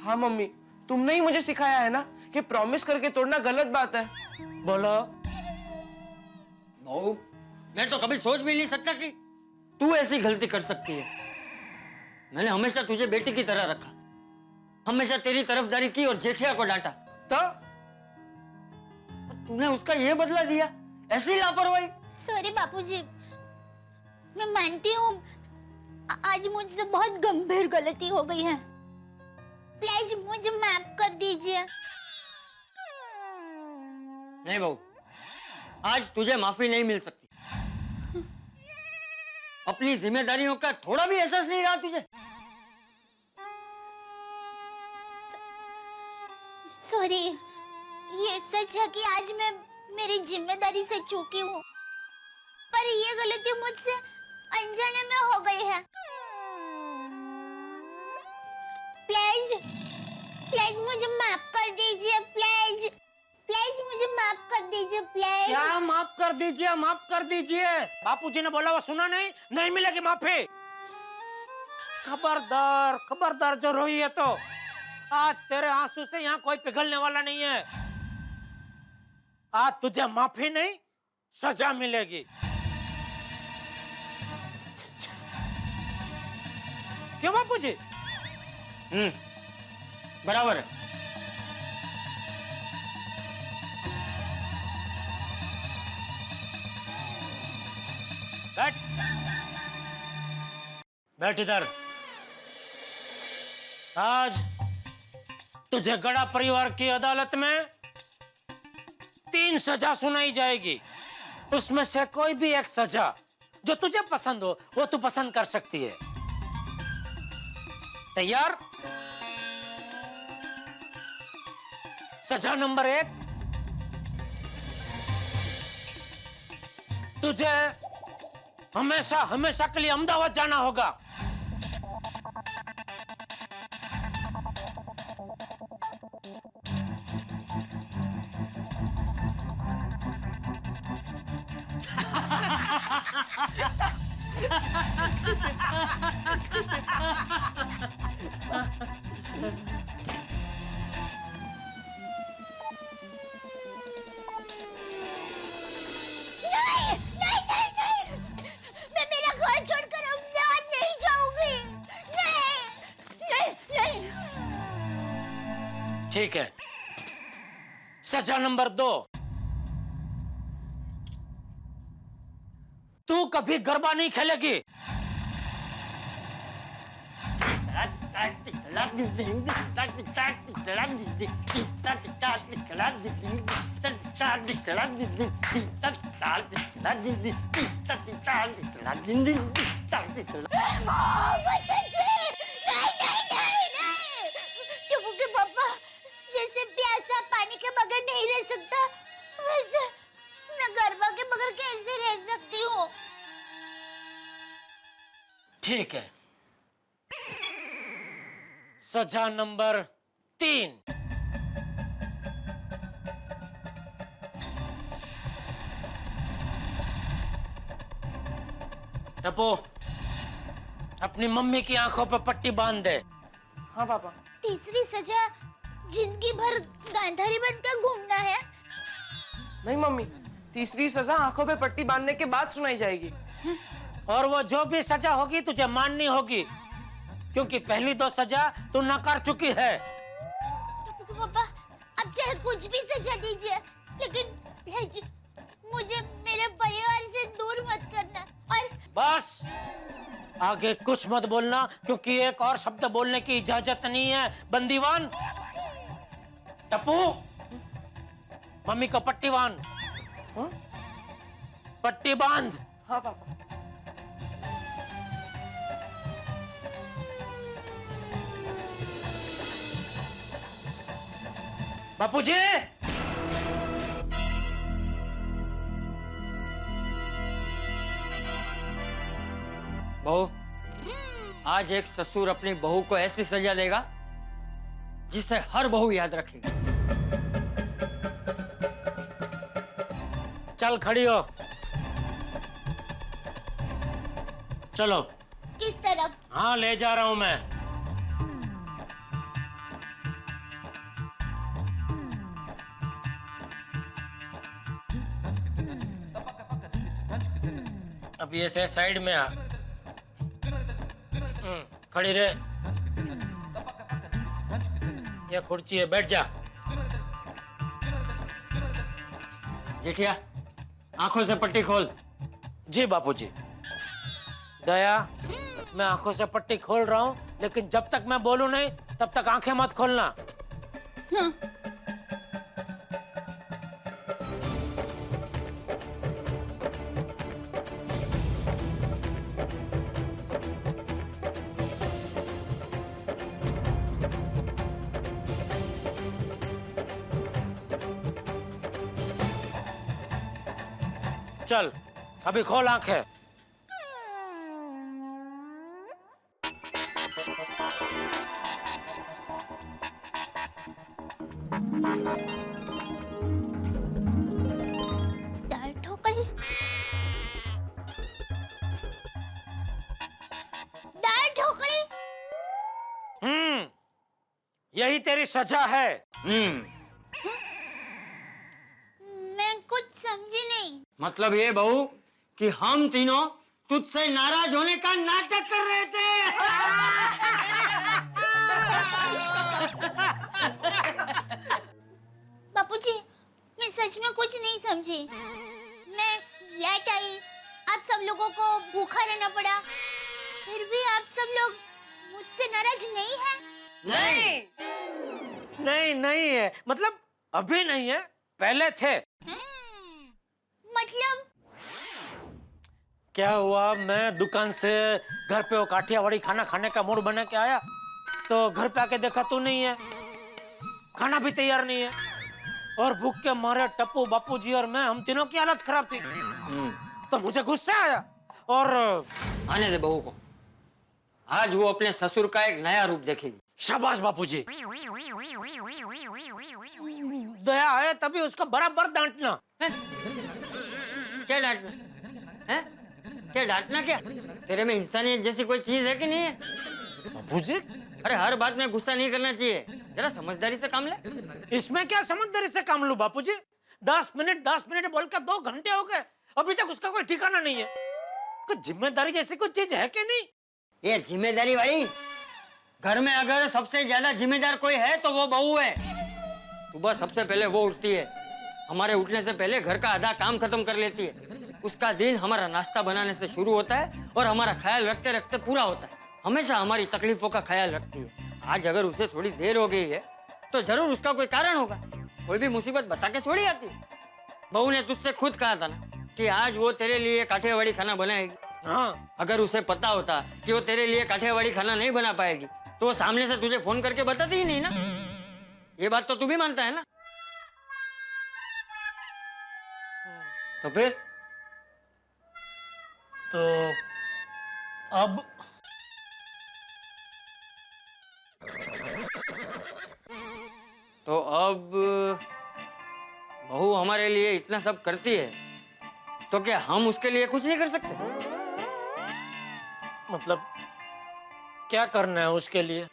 K: हाँ मम्मी, तुमने ही मुझे सिखाया है ना कि प्रॉमिस करके तोड़ना गलत बात है।
B: बोलो।
A: बहू, मैं तो कभी सोच भी नहीं सकता कि तू ऐसी गलती कर सकती है। मैंने हमेशा तुझे बेटी की तरह रखा, हमेशा तेरी तरफदारी की और जेठिया को डांटा, तो तूने उसका ये बदला दिया, ऐसी लापरवाही।
E: सॉरी बापूजी, मैं मानती हूँ आज मुझसे बहुत गंभीर गलती हो गई है, प्लीज मुझे माफ कर दीजिए।
A: नहीं बहू, आज तुझे माफी नहीं मिल सकती। अपनी जिम्मेदारियों का थोड़ा भी एहसास नहीं रहा तुझे?
E: सॉरी, ये सच है कि आज मैं मेरी जिम्मेदारी से चूकी हूँ, पर ये गलती मुझसे अनजाने में हो गई है। प्लीज प्लीज मुझे माफ कर दीजिए, प्लीज प्लीज मुझे माफ कर दीजिए, प्लीज।
B: क्या माफ कर दीजिए, माफ कर दीजिए? बापूजी ने बोला वो सुना नहीं, नहीं मिलेगी माफी। खबरदार खबरदार, जो रोई है तो आज तेरे आंसू से यहाँ कोई पिघलने वाला नहीं है। आज तुझे माफी नहीं, सजा मिलेगी। क्यों बापूजी?
A: बराबर है।
B: बैठ बैठ इधर। आज तुझे गड़ा परिवार की अदालत में 3 सजा सुनाई जाएगी। उसमें से कोई भी एक सजा जो तुझे पसंद हो वो तू पसंद कर सकती है। तैयार? सजा नंबर 1, तुझे हमेशा हमेशा के लिए अहमदाबाद जाना होगा।
E: नहीं नहीं नहीं नहीं, मैं मेरा घर छोड़कर अहमदाबाद नहीं जाऊंगी। नहीं नहीं नहीं।
B: ठीक है। सजा नंबर 2, तू कभी गरबा नहीं खेलेगी।
E: टप्पू के पापा, जैसे प्यासा पानी के बगैर नहीं रह सकता, वैसे मैं गरबा के बगैर कैसे रह सकती हूँ?
B: ठीक है। सजा नंबर 3, टप्पू अपनी मम्मी की आंखों पर पट्टी बांध दे।
K: हाँ पापा।
E: तीसरी सजा जिंदगी भर गांधारी बनकर घूमना है।
K: नहीं मम्मी, तीसरी सजा आंखों पे पट्टी बांधने के बाद सुनाई जाएगी।
B: और वो जो भी सजा होगी तुझे माननी होगी, क्योंकि पहली 2 सजा तू नकार चुकी है।
E: टप्पू के पापा, अब चाहे कुछ भी सजा दीजिए, लेकिन मुझे मेरे परिवार से दूर मत करना। और
B: बस आगे कुछ मत बोलना, क्योंकि एक और शब्द बोलने की इजाजत नहीं है बंदीवान। टप्पू, मम्मी को पट्टी बांध। पट्टी बांध।
K: हाँ पापा।
B: बापूजी,
A: बहू, आज एक ससुर अपनी बहू को ऐसी सजा देगा जिसे हर बहू याद रखेगी।
B: चल खड़ी हो। चलो।
E: किस तरफ?
B: हाँ, ले जा रहा हूं मैं। अब ये से साइड में आ। खड़ी रहे। ये कुर्सी है, बैठ जा।
A: जेठिया, आंखों से पट्टी खोल।
B: जी बापूजी। दया, मैं आंखों से पट्टी खोल रहा हूँ, लेकिन जब तक मैं बोलूं नहीं तब तक आंखें मत खोलना।
E: हाँ।
B: चल, अभी खोल आंखें।
E: दाल ठोकली, दाल ठोकली।
B: यही तेरी सजा है।
E: मैं कुछ समझी नहीं।
A: मतलब ये बहू कि हम तीनों तुझसे नाराज होने का नाटक कर रहे थे।
E: बापूजी, मैं सच में कुछ नहीं समझी। मैं लेट आई, आप सब लोगों को भूखा रहना पड़ा, फिर भी आप सब लोग मुझसे नाराज नहीं हैं।
B: नहीं नहीं नहीं है, मतलब अभी नहीं है, पहले थे।
E: मतलब
B: क्या हुआ, मैं दुकान से घर पे वो काठियावाड़ी खाना खाने का मूड बना के आया, तो घर पे आके देखा तू नहीं है, खाना भी तैयार नहीं है, और भूख के मारे टप्पू, बापूजी और मैं, हम तीनों की हालत खराब थी। तो मुझे गुस्सा आया और
A: आने दे बहू को, आज वो अपने ससुर का एक नया रूप देखेगी।
B: शाबाश बापूजी। दया है तभी उसको बराबर डांटना।
A: क्या डांटना है? क्या डांटना क्या? तेरे में इंसानियत जैसी कोई चीज है कि नहीं है?
B: बापूजी,
A: अरे हर बात में गुस्सा नहीं करना चाहिए, जरा समझदारी से काम ले।
B: इसमें क्या समझदारी से काम लूं बापूजी? 10 मिनट बोल के 2 घंटे हो गए, अभी तक उसका कोई ठिकाना नहीं है। कुछ जिम्मेदारी जैसी कुछ चीज है कि नहीं?
A: ये जिम्मेदारी वाली, घर में अगर सबसे ज्यादा जिम्मेदार कोई है तो वो बहू है। सुबह सबसे पहले वो उठती है, हमारे उठने से पहले घर का आधा काम खत्म कर लेती है। उसका दिन हमारा नाश्ता बनाने से शुरू होता है और हमारा ख्याल रखते रखते पूरा होता है। हमेशा हमारी तकलीफों का ख्याल रखती है। आज अगर उसे थोड़ी देर हो गई है तो जरूर उसका कोई कारण होगा। कोई भी मुसीबत बता के थोड़ी आती है। बहू ने तुझसे खुद कहा था ना कि आज वो तेरे लिए काठियावाड़ी खाना बनाएगी।
B: हाँ,
A: अगर उसे पता होता कि वो तेरे लिए काठियावाड़ी खाना नहीं बना पाएगी तो वो सामने से तुझे फोन करके बताती ही नहीं ना। ये बात तो तू भी मानता है ना? तो फिर
B: तो अब
A: बहू हमारे लिए इतना सब करती है तो क्या हम उसके लिए कुछ नहीं कर सकते?
B: मतलब क्या करना है उसके लिए?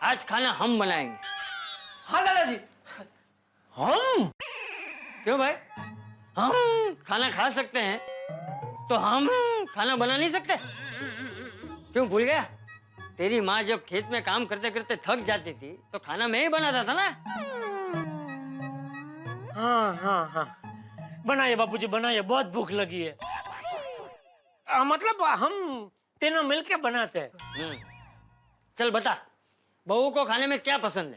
A: आज खाना हम बनाएंगे।
K: हाँ दादाजी।
B: हम?
A: क्यों भाई, हम खाना खा सकते हैं तो हम खाना बना नहीं सकते? क्यों भूल गया? तेरी माँ जब खेत में काम करते करते थक जाती थी तो खाना मैं ही बनाता था ना।
B: हाँ हाँ हाँ, बनाइए बापूजी बनाइए, बहुत भूख लगी है। मतलब हम तीनों मिलके बनाते हैं।
A: चल बता, बहू को खाने में क्या पसंद है?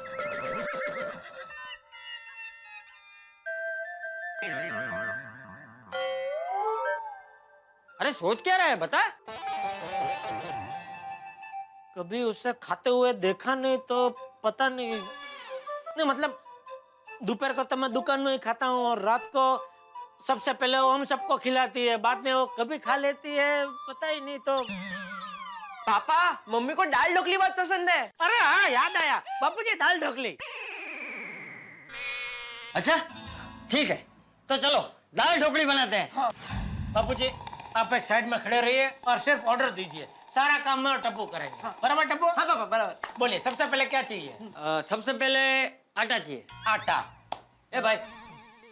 A: अरे सोच क्या रहा है, बता।
B: कभी उसे खाते हुए देखा नहीं तो पता नहीं। नहीं मतलब दोपहर को तो मैं दुकान में ही खाता हूँ और रात को सबसे पहले वो हम सबको खिलाती है, बाद में वो कभी खा लेती है, पता ही नहीं। तो
K: पापा, मम्मी को दाल ढोकली बहुत पसंद है।
B: अरे हाँ, याद आया बापूजी, दाल ढोकली।
A: अच्छा ठीक है, तो चलो दाल ढोकली बनाते हैं।
B: हाँ। बापूजी आप एक साइड में खड़े रहिए और सिर्फ ऑर्डर दीजिए, सारा काम मैं और टप्पू करेंगे। हाँ। बराबर टप्पू?
K: हाँ पापा बराबर।
B: बोलिए सबसे पहले क्या चाहिए?
A: सबसे पहले आटा चाहिए।
B: आटा?
A: ए भाई,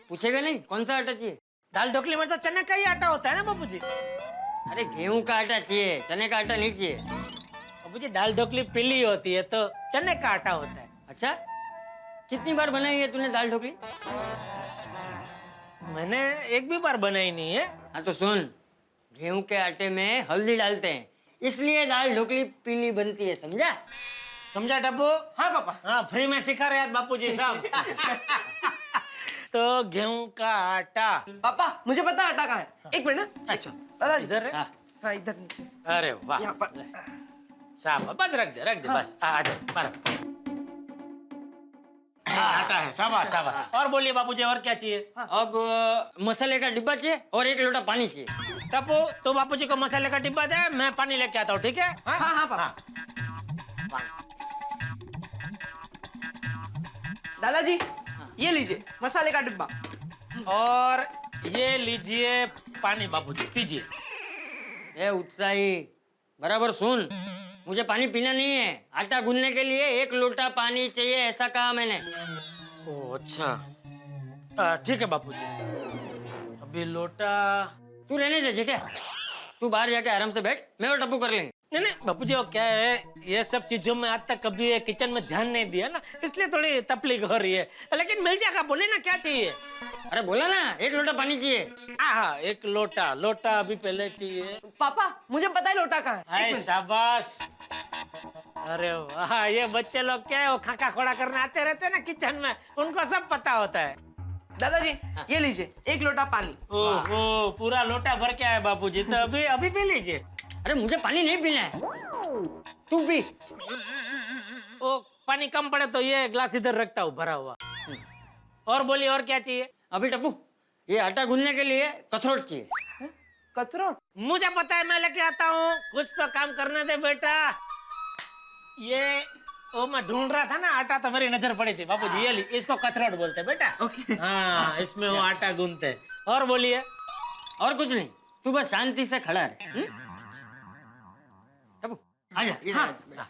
A: पूछेगा नहीं कौन सा आटा चाहिए?
B: दाल ढोकली में तो चने का ही आटा होता है ना बापूजी?
A: अरे गेहूं का आटा चाहिए, चने का आटा नहीं चाहिए।
B: बापूजी दाल ढोकली पीली होती है तो चने का आटा होता है।
A: अच्छा, कितनी बार बनाई है तूने दाल ढोकली?
B: मैंने एक भी बार बनाई नहीं है।
A: हाँ तो सुन, गेहूं के आटे में हल्दी डालते हैं, इसलिए दाल ढोकली पीली बनती है, समझा?
B: समझा टप्पू?
K: हाँ पापा।
B: हाँ, फ्री में सिखा रहे हैं बापूजी साहब। तो गेहूं का आटा।
K: पापा मुझे पता आटा कहाँ है। एक मिनट ना।
B: अच्छा
K: दादाजी
B: इधर है?
K: हाँ इधर।
B: अरे वाह,
K: यहाँ पर।
B: साहब बस रख दे
K: हाँ।
B: बस। आ जाओ, मारो। आटा है, शाबाश शाबाश। और बोलिए बापूजी, और क्या चाहिए?
A: अब मसाले का डिब्बा चाहिए और 1 लोटा पानी चाहिए।
B: टप्पू तो बापूजी को मसाले का डिब्बा दे, मैं पानी लेके आता हूँ, ठीक है?
K: हाँ हाँ पापा। दादाजी ये लीजिए मसाले का डिब्बा।
B: और ये लीजिए पानी बापूजी, पीजिए।
A: ए उत्साही, बराबर सुन, मुझे पानी पीना नहीं है, आटा गूंदने के लिए 1 लोटा पानी चाहिए, ऐसा कहा मैंने।
B: ओह अच्छा, ठीक है बापूजी। अभी लोटा
A: तू रहने दे जेठा, तू बाहर जाके आराम से बैठ, मैं और टप्पू कर लेंगे।
B: नहीं बापूजी, वो क्या है, ये सब चीजों में आज तक कभी किचन में ध्यान नहीं दिया ना, इसलिए थोड़ी तकलीफ हो रही है, लेकिन मिल जाएगा। बोले ना क्या चाहिए?
A: अरे बोला ना 1 लोटा पानी चाहिए।
B: हाँ, 1 लोटा अभी पहले चाहिए।
K: पापा मुझे पता है लोटा कहाँ है।
B: हाय शाबाश, अरे वाह, ये बच्चे लोग क्या है वो खाका खोड़ा करने आते रहते हैं ना किचन में, उनको सब पता होता है।
K: दादाजी ये लीजिए 1 लोटा पानी।
B: ओहो, पूरा लोटा भर के आए बापूजी, तो अभी अभी पी लीजिए।
A: अरे मुझे पानी नहीं पीना है, तू पी।
B: वो पानी कम पड़े तो ये ग्लास इधर रखता हूँ भरा हुआ। और बोलिए, और क्या चाहिए?
A: अभी टप्पू, ये आटा गूंथने के लिए कथरोट चाहिए।
K: कतरोट?
B: मुझे पता है, मैं लेके आता हूँ, कुछ तो काम करने दे बेटा। ये वो मैं ढूंढ रहा था ना आटा, तो मेरी नजर पड़ी थी बापूजी, ये ली, इसको कथरोट बोलते हैं बेटा।
K: ओके।
B: हाँ, इसमें वो आटा गूंथते हैं। और बोलिए।
A: और कुछ नहीं, तू बस शांति से खड़ा रहे। टप्पू आजा इधर आजा।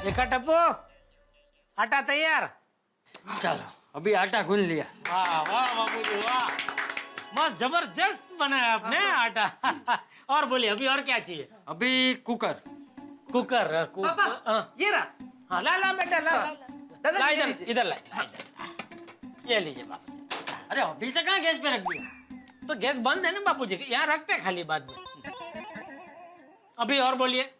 B: देखा टप्पू, आटा तैयार।
A: चलो अभी आटा गूंथ लिया।
B: वाह वाह बाबूजी वाह, मस्त जबरदस्त बनाया आपने आटा। और बोलिए, अभी और क्या चाहिए?
A: अभी कुकर।
B: कुकर
K: पापा ये रहा।
B: हाँ, ला ला बेटा, ला ला
K: दादाजी,
B: ला,
K: ये
B: इधर
K: लीजिए।
B: इधर ला, इधर। ये लीजिए बापूजी।
A: अरे अभी से कहाँ गैस पे रख दिया?
B: तो गैस बंद है ना बापूजी, यहाँ रखते हैं खाली बाद में। अभी और बोलिए।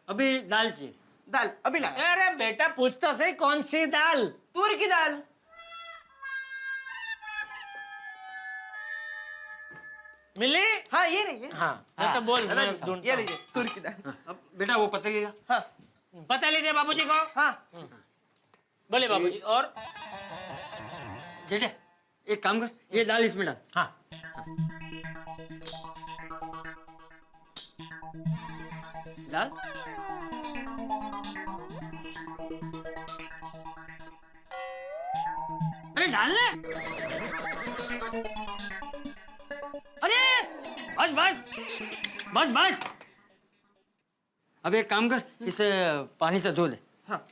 A: अभी दाल चाहिए।
K: दाल अभी ला।
B: अरे बेटा पूछ तो सही, कौन सी दाल?
K: तूर की दाल।
B: मिली?
K: हाँ ये रही है।
B: हाँ, मैं तो बोल
K: दादाजी,
B: मैं ढूंढता
K: ये
B: हूँ।
K: लीजिए तूर की दाल।
A: अब बेटा वो पतली का।
K: हाँ
B: पता लीजिए बाबूजी को।
K: हाँ।
B: बोलिए बाबूजी। और
A: जेठे एक काम कर, ये दाल इसमें डाल।
B: हाँ,
A: डाल। अरे डालने। अरे बस बस बस बस। अब एक काम कर, इसे पानी से धो ले।
K: हाँ।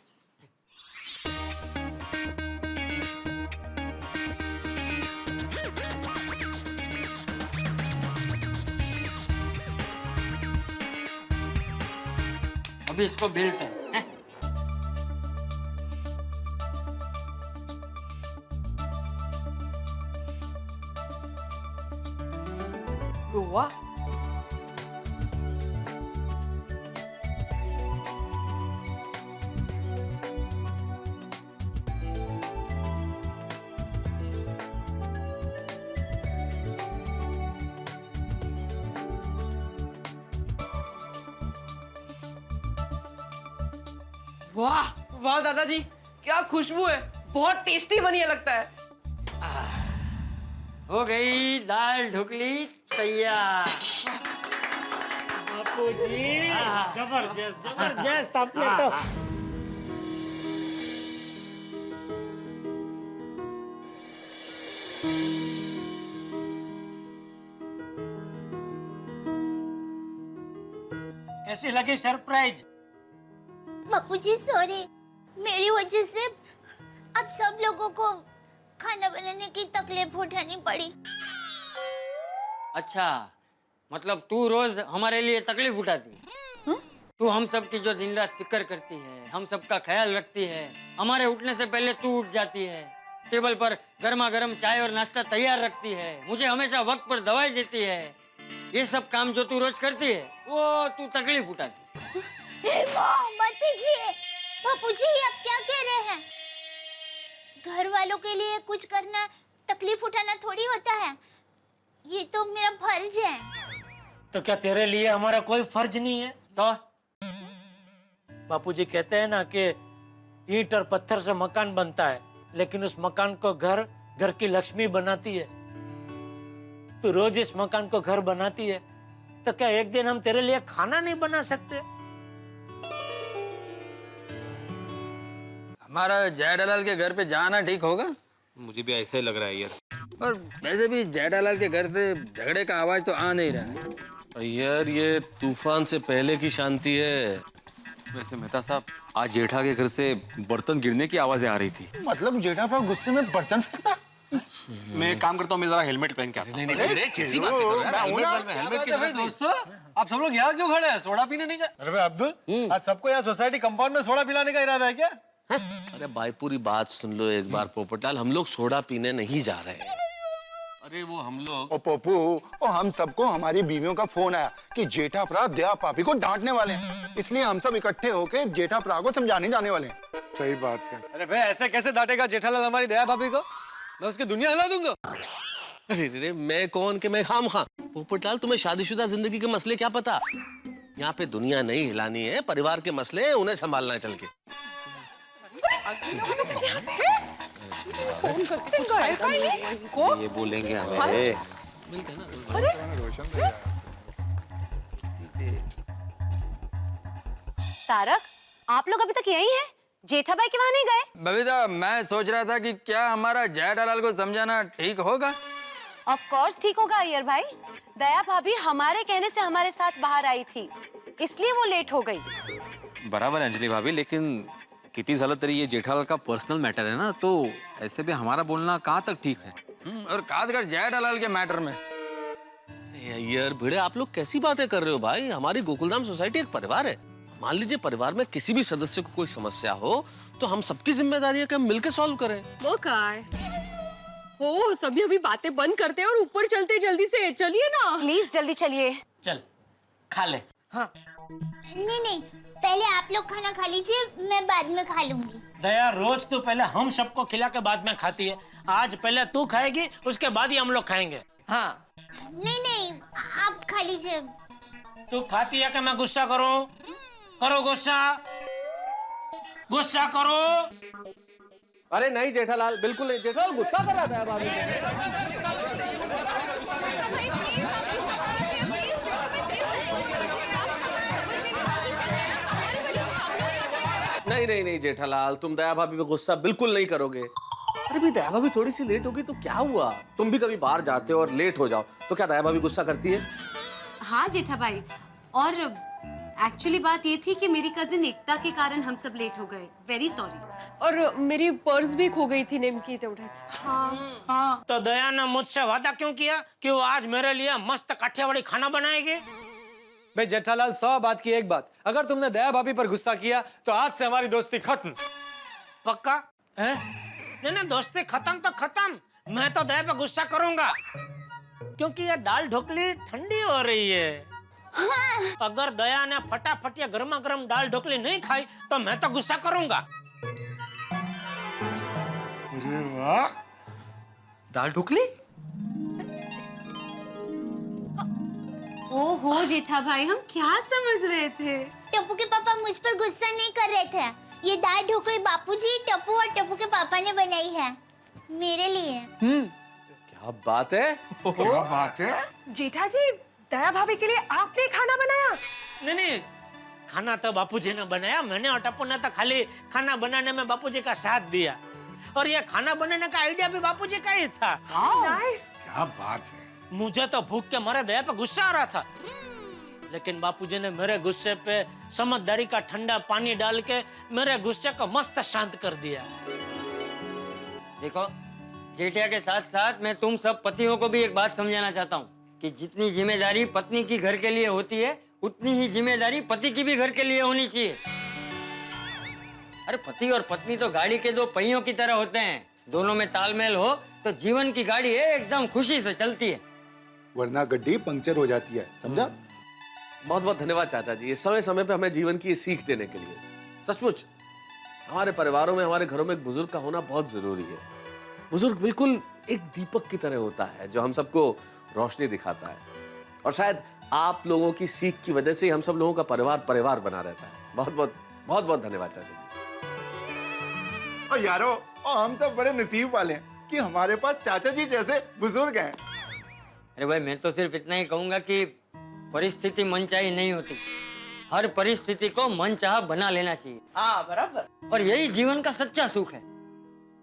A: अभी इसको बेलते हैं।
K: वाह वाह वाह दादाजी, क्या खुशबू है, बहुत टेस्टी बनी है लगता है।
A: हो गई दाल ढोकली तैयार।
B: बापूजी जबरदस्त जबरदस्त आपने तो। कैसी लगी सरप्राइज?
E: बापूजी सॉरी, मेरी वजह से आप सब लोगों को खाना बनाने की तकलीफ उठानी पड़ी।
A: अच्छा, मतलब तू रोज हमारे लिए तकलीफ उठाती है? तू हम सब की जो दिन रात फिक्र करती है, हम सब का ख्याल रखती है, हमारे उठने से पहले तू उठ जाती है, टेबल पर गर्मा गर्म चाय और नाश्ता तैयार रखती है, मुझे हमेशा वक्त पर दवाई देती है, ये सब काम जो तू रोज करती है वो तू तकलीफ उठाती है।
E: हे माँ, मत दीजिए। बापूजी आप क्या कह रहे हैं? घर वालों के लिए कुछ करना तकलीफ उठाना थोड़ी होता है, ये तो मेरा फर्ज है।
B: तो क्या तेरे लिए हमारा कोई फर्ज नहीं है?
A: तो
B: बापूजी कहते हैं ना कि ईंट और पत्थर से मकान बनता है, लेकिन उस मकान को घर की लक्ष्मी बनाती है। तू रोज इस मकान को घर बनाती है, तो क्या एक दिन हम तेरे लिए खाना नहीं बना सकते?
P: हमारा जेठालाल के घर पे जाना ठीक होगा?
N: मुझे भी ऐसा ही लग रहा है यार।
P: और वैसे भी जेठालाल के घर से झगड़े का आवाज तो आ नहीं रहा है।
C: यार ये तूफान से पहले की शांति है।
N: वैसे मेहता साहब, आज जेठा के घर से बर्तन गिरने की आवाजें आ रही थी।
M: मतलब जेठा पर गुस्से में बर्तन फेंकता?
N: मैं एक काम करता हूँ, मैं जरा हेलमेट पहन के आता हूँ।
C: कैसी बातें कर रहा है? हेलमेट की जरूरत नहीं।
N: दोस्तों, आप सब लोग यहाँ क्यों खड़े हैं? सोडा पीने नहीं गए? अरे भाई अब्दुल, आज सबको यहाँ सोसाइटी कंपाउंड में सोडा पिलाने का इरादा है क्या?
C: अरे भाई पूरी बात सुन लो एक बार पोपटाल, हम लोग सोडा पीने नहीं जा रहे हैं। अरे वो हम लोग
M: ओ पप्पू, ओ हम सबको हमारी बीवियों का फोन आया कि जेठा प्रा दया भाभी को डांटने वाले हैं, इसलिए हम सब इकट्ठे होके जेठा प्रा को समझाने जाने वाले हैं।
O: सही बात है।
N: अरे भाई ऐसे कैसे डांटेगा जेठालाल हमारी दया भाभी को? मैं उसकी दुनिया हिला दूंगा।
C: अरे मैं कौन के मैं खाम खा। पोपटाल, तुम्हें शादीशुदा जिंदगी के मसले क्या पता? यहाँ पे दुनिया नहीं हिलानी है, परिवार के मसले हैं, उन्हें संभालना है चल के।
L: फोन करके कुछ फायदा नहीं हुआ इनको।
C: ये बोलेंगे हमें।
H: तारक, आप लोग अभी तक यही हैं? जेठा भाई के वहां नहीं गए?
P: बबीता, मैं सोच रहा था कि क्या हमारा जेठालाल को समझाना ठीक होगा?
H: ऑफ कोर्स ठीक होगा अय्यर भाई। दया भाभी हमारे कहने से हमारे साथ बाहर आई थी, इसलिए वो लेट हो गई।
Q: बराबर है अंजलि भाभी, लेकिन किती झालं तरी ये जेठालाल का पर्सनल मैटर है ना, तो ऐसे भी हमारा बोलना कहाँ तक ठीक है?
P: और खासकर जेठालाल के मैटर में।
C: यार भिड़े, आप लोग कैसी बातें कर रहे हो भाई? हमारी गोकुलधाम सोसाइटी एक परिवार है। मान लीजिए परिवार में किसी भी सदस्य को कोई समस्या हो तो हम सबकी जिम्मेदारी है कि हम मिलकर सॉल्व करें।
G: वो काय हो, सभी अभी बातें बंद करते हैं और ऊपर चलते जल्दी से। चलिए ना
H: प्लीज, जल्दी चलिए।
B: चल खा ले। हाँ
E: नहीं नहीं, पहले आप लोग खाना खा लीजिए, मैं बाद में खा लूंगी।
B: दया, रोज तो पहले हम सबको खिला के बाद में खाती है। आज पहले तू खाएगी, उसके बाद ही हम लोग खाएंगे। हाँ
E: नहीं नहीं, आप खा लीजिए।
B: तू खाती है कि मैं गुस्सा करूं? करो गुस्सा, गुस्सा करो।
C: अरे नहीं जेठालाल, बिल्कुल नहीं। जेठालाल गुस्सा कर रहा था भाभी। नहीं नहीं नहीं जेठालाल, तुम दया भाभी पे गुस्सा बिल्कुल नहीं करोगे। अरे भाई दया भाभी थोड़ी सी लेट होगी तो क्या हुआ? तुम भी कभी बाहर जाते हो और लेट हो जाओ तो क्या दया भाभी गुस्सा करती है?
H: हाँ जेठा भाई, और एक्चुअली बात ये थी कि मेरी कजिन एकता के कारण हम सब लेट हो गए। Very sorry.
G: और मेरी पर्स भी खो गई थी नेमकी तेवढ्यात।
B: हाँ। तो दया ने मुझसे वादा क्यों किया कि वो आज मेरे लिए मस्त काठियावाड़ी खाना बनाएगी?
N: भाई जेठालाल, 100 बात की एक बात, अगर तुमने दया भाभी पर गुस्सा किया तो आज से हमारी दोस्ती खत्म।
B: पक्का है? नहीं, दोस्ती खत्म तो खत्म। मैं तो दया पे गुस्सा करूंगा क्योंकि ये दाल ढोकली ठंडी हो रही है। हाँ। अगर दया ने फटाफट या गर्मा गर्म दाल ढोकली नहीं खाई तो मैं तो गुस्सा करूंगा।
O: अरे वाह,
N: दाल ढोकली?
H: ओहो जेठा भाई, हम क्या समझ रहे थे?
E: टप्पू के पापा मुझ पर गुस्सा नहीं कर रहे थे। ये दाल ढोकली बापूजी, टप्पू और टप्पू के पापा ने बनाई है मेरे लिए।
C: क्या बात है?
O: क्या बात है?
L: जेठा जी, दया भाभी के लिए आपने खाना बनाया?
B: नहीं, खाना तो बापूजी ने बनाया। मैंने और टप्पू ने तो खाली खाना बनाने में बापूजी का साथ दिया, और ये खाना बनाने का आइडिया भी बापूजी का ही था।
L: नाइस।
O: क्या बात है?
B: मुझे तो भूख के मारे दया पे गुस्सा आ रहा था, लेकिन बापूजी ने मेरे गुस्से पे समझदारी का ठंडा पानी डाल के मेरे गुस्से को मस्त शांत कर दिया।
A: देखो जेठिया के साथ साथ मैं तुम सब पतियों को भी एक बात समझाना चाहता हूँ कि जितनी जिम्मेदारी पत्नी की घर के लिए होती है, उतनी ही जिम्मेदारी पति की भी घर के लिए होनी चाहिए। अरे पति और पत्नी तो गाड़ी के 2 पहियों की तरह होते हैं। दोनों में तालमेल हो तो जीवन की गाड़ी एकदम खुशी से चलती है,
M: वरना गड्डी पंक्चर हो जाती है, समझा?
C: बहुत बहुत धन्यवाद चाचा जी, इस समय समय पे हमें जीवन की सीख देने के लिए। सचमुच हमारे परिवारों में, हमारे घरों में एक बुजुर्ग का होना बहुत जरूरी है। बुजुर्ग बिल्कुल एक दीपक की तरह होता है जो हम सबको रोशनी दिखाता है, और शायद आप लोगों की सीख की वजह से हम सब लोगों का परिवार बना रहता है। बहुत बहुत धन्यवाद चाचा जी।
M: और यारो, और हम सब बड़े नसीब वाले हैं कि हमारे पास चाचा जी जैसे बुजुर्ग हैं।
A: अरे भाई मैं तो सिर्फ इतना ही कहूंगा कि परिस्थिति मनचाही नहीं होती, हर परिस्थिति को मनचाहा बना लेना चाहिए।
B: हाँ बराबर।
A: और यही जीवन का सच्चा सुख है।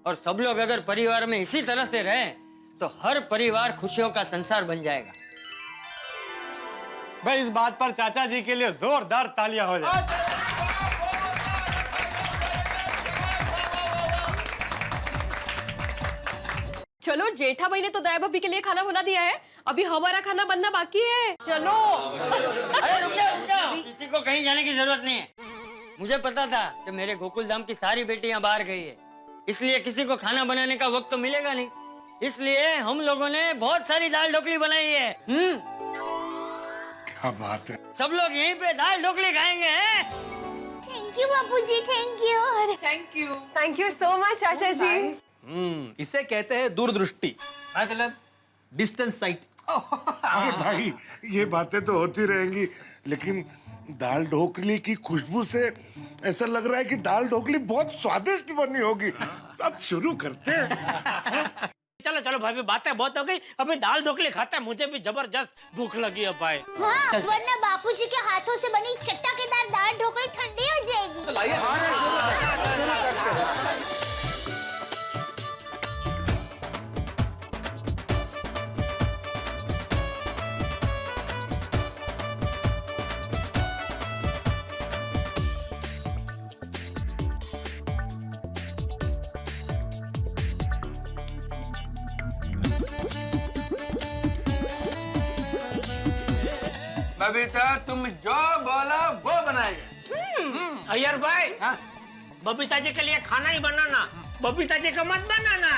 A: और सब लोग अगर परिवार में इसी तरह से रहें तो हर परिवार खुशियों का संसार बन जाएगा।
N: भाई इस बात पर चाचा जी के लिए जोरदार तालियां हो जाए।
G: चलो, जेठा भाई ने तो दया भाभी के लिए खाना बना दिया है, अभी हमारा खाना बनना बाकी है। चलो।
A: अरे रुक जाओ, किसी को कहीं जाने की जरूरत नहीं है। मुझे पता था कि मेरे गोकुल धाम की सारी बेटियां बाहर गई है, इसलिए किसी को खाना बनाने का वक्त तो मिलेगा नहीं, इसलिए हम लोगों ने बहुत सारी दाल ढोकली बनाई है।
O: क्या बात है।
A: सब लोग यहीं पे दाल ढोकली खाएंगे हैं?
E: Thank you Bapuji,
L: thank you so much चाचा जी।
N: इसे कहते हैं दूरदृष्टि, मतलब डिस्टेंस साइट।
O: अरे भाई ये बातें तो होती रहेंगी, लेकिन दाल ढोकली की खुशबू से ऐसा लग रहा है कि दाल ढोकली बहुत स्वादिष्ट बनी होगी। तो अब शुरू करते हैं।
B: चलो चलो भाभी, बातें बहुत हो गई, अभी दाल ढोकली खाते हैं, मुझे भी जबरदस्त भूख लगी है भाई।
E: हाँ, वरना बापूजी के हाथों से बनी चटकेदार दाल ढोकली ठंडी हो जाएगी।
P: बबीता, तुम जो बोलो वो बनाएगा।
B: अय्यर भाई, बबीता जी के लिए खाना ही बनाना, बबीता जी का मत बनाना।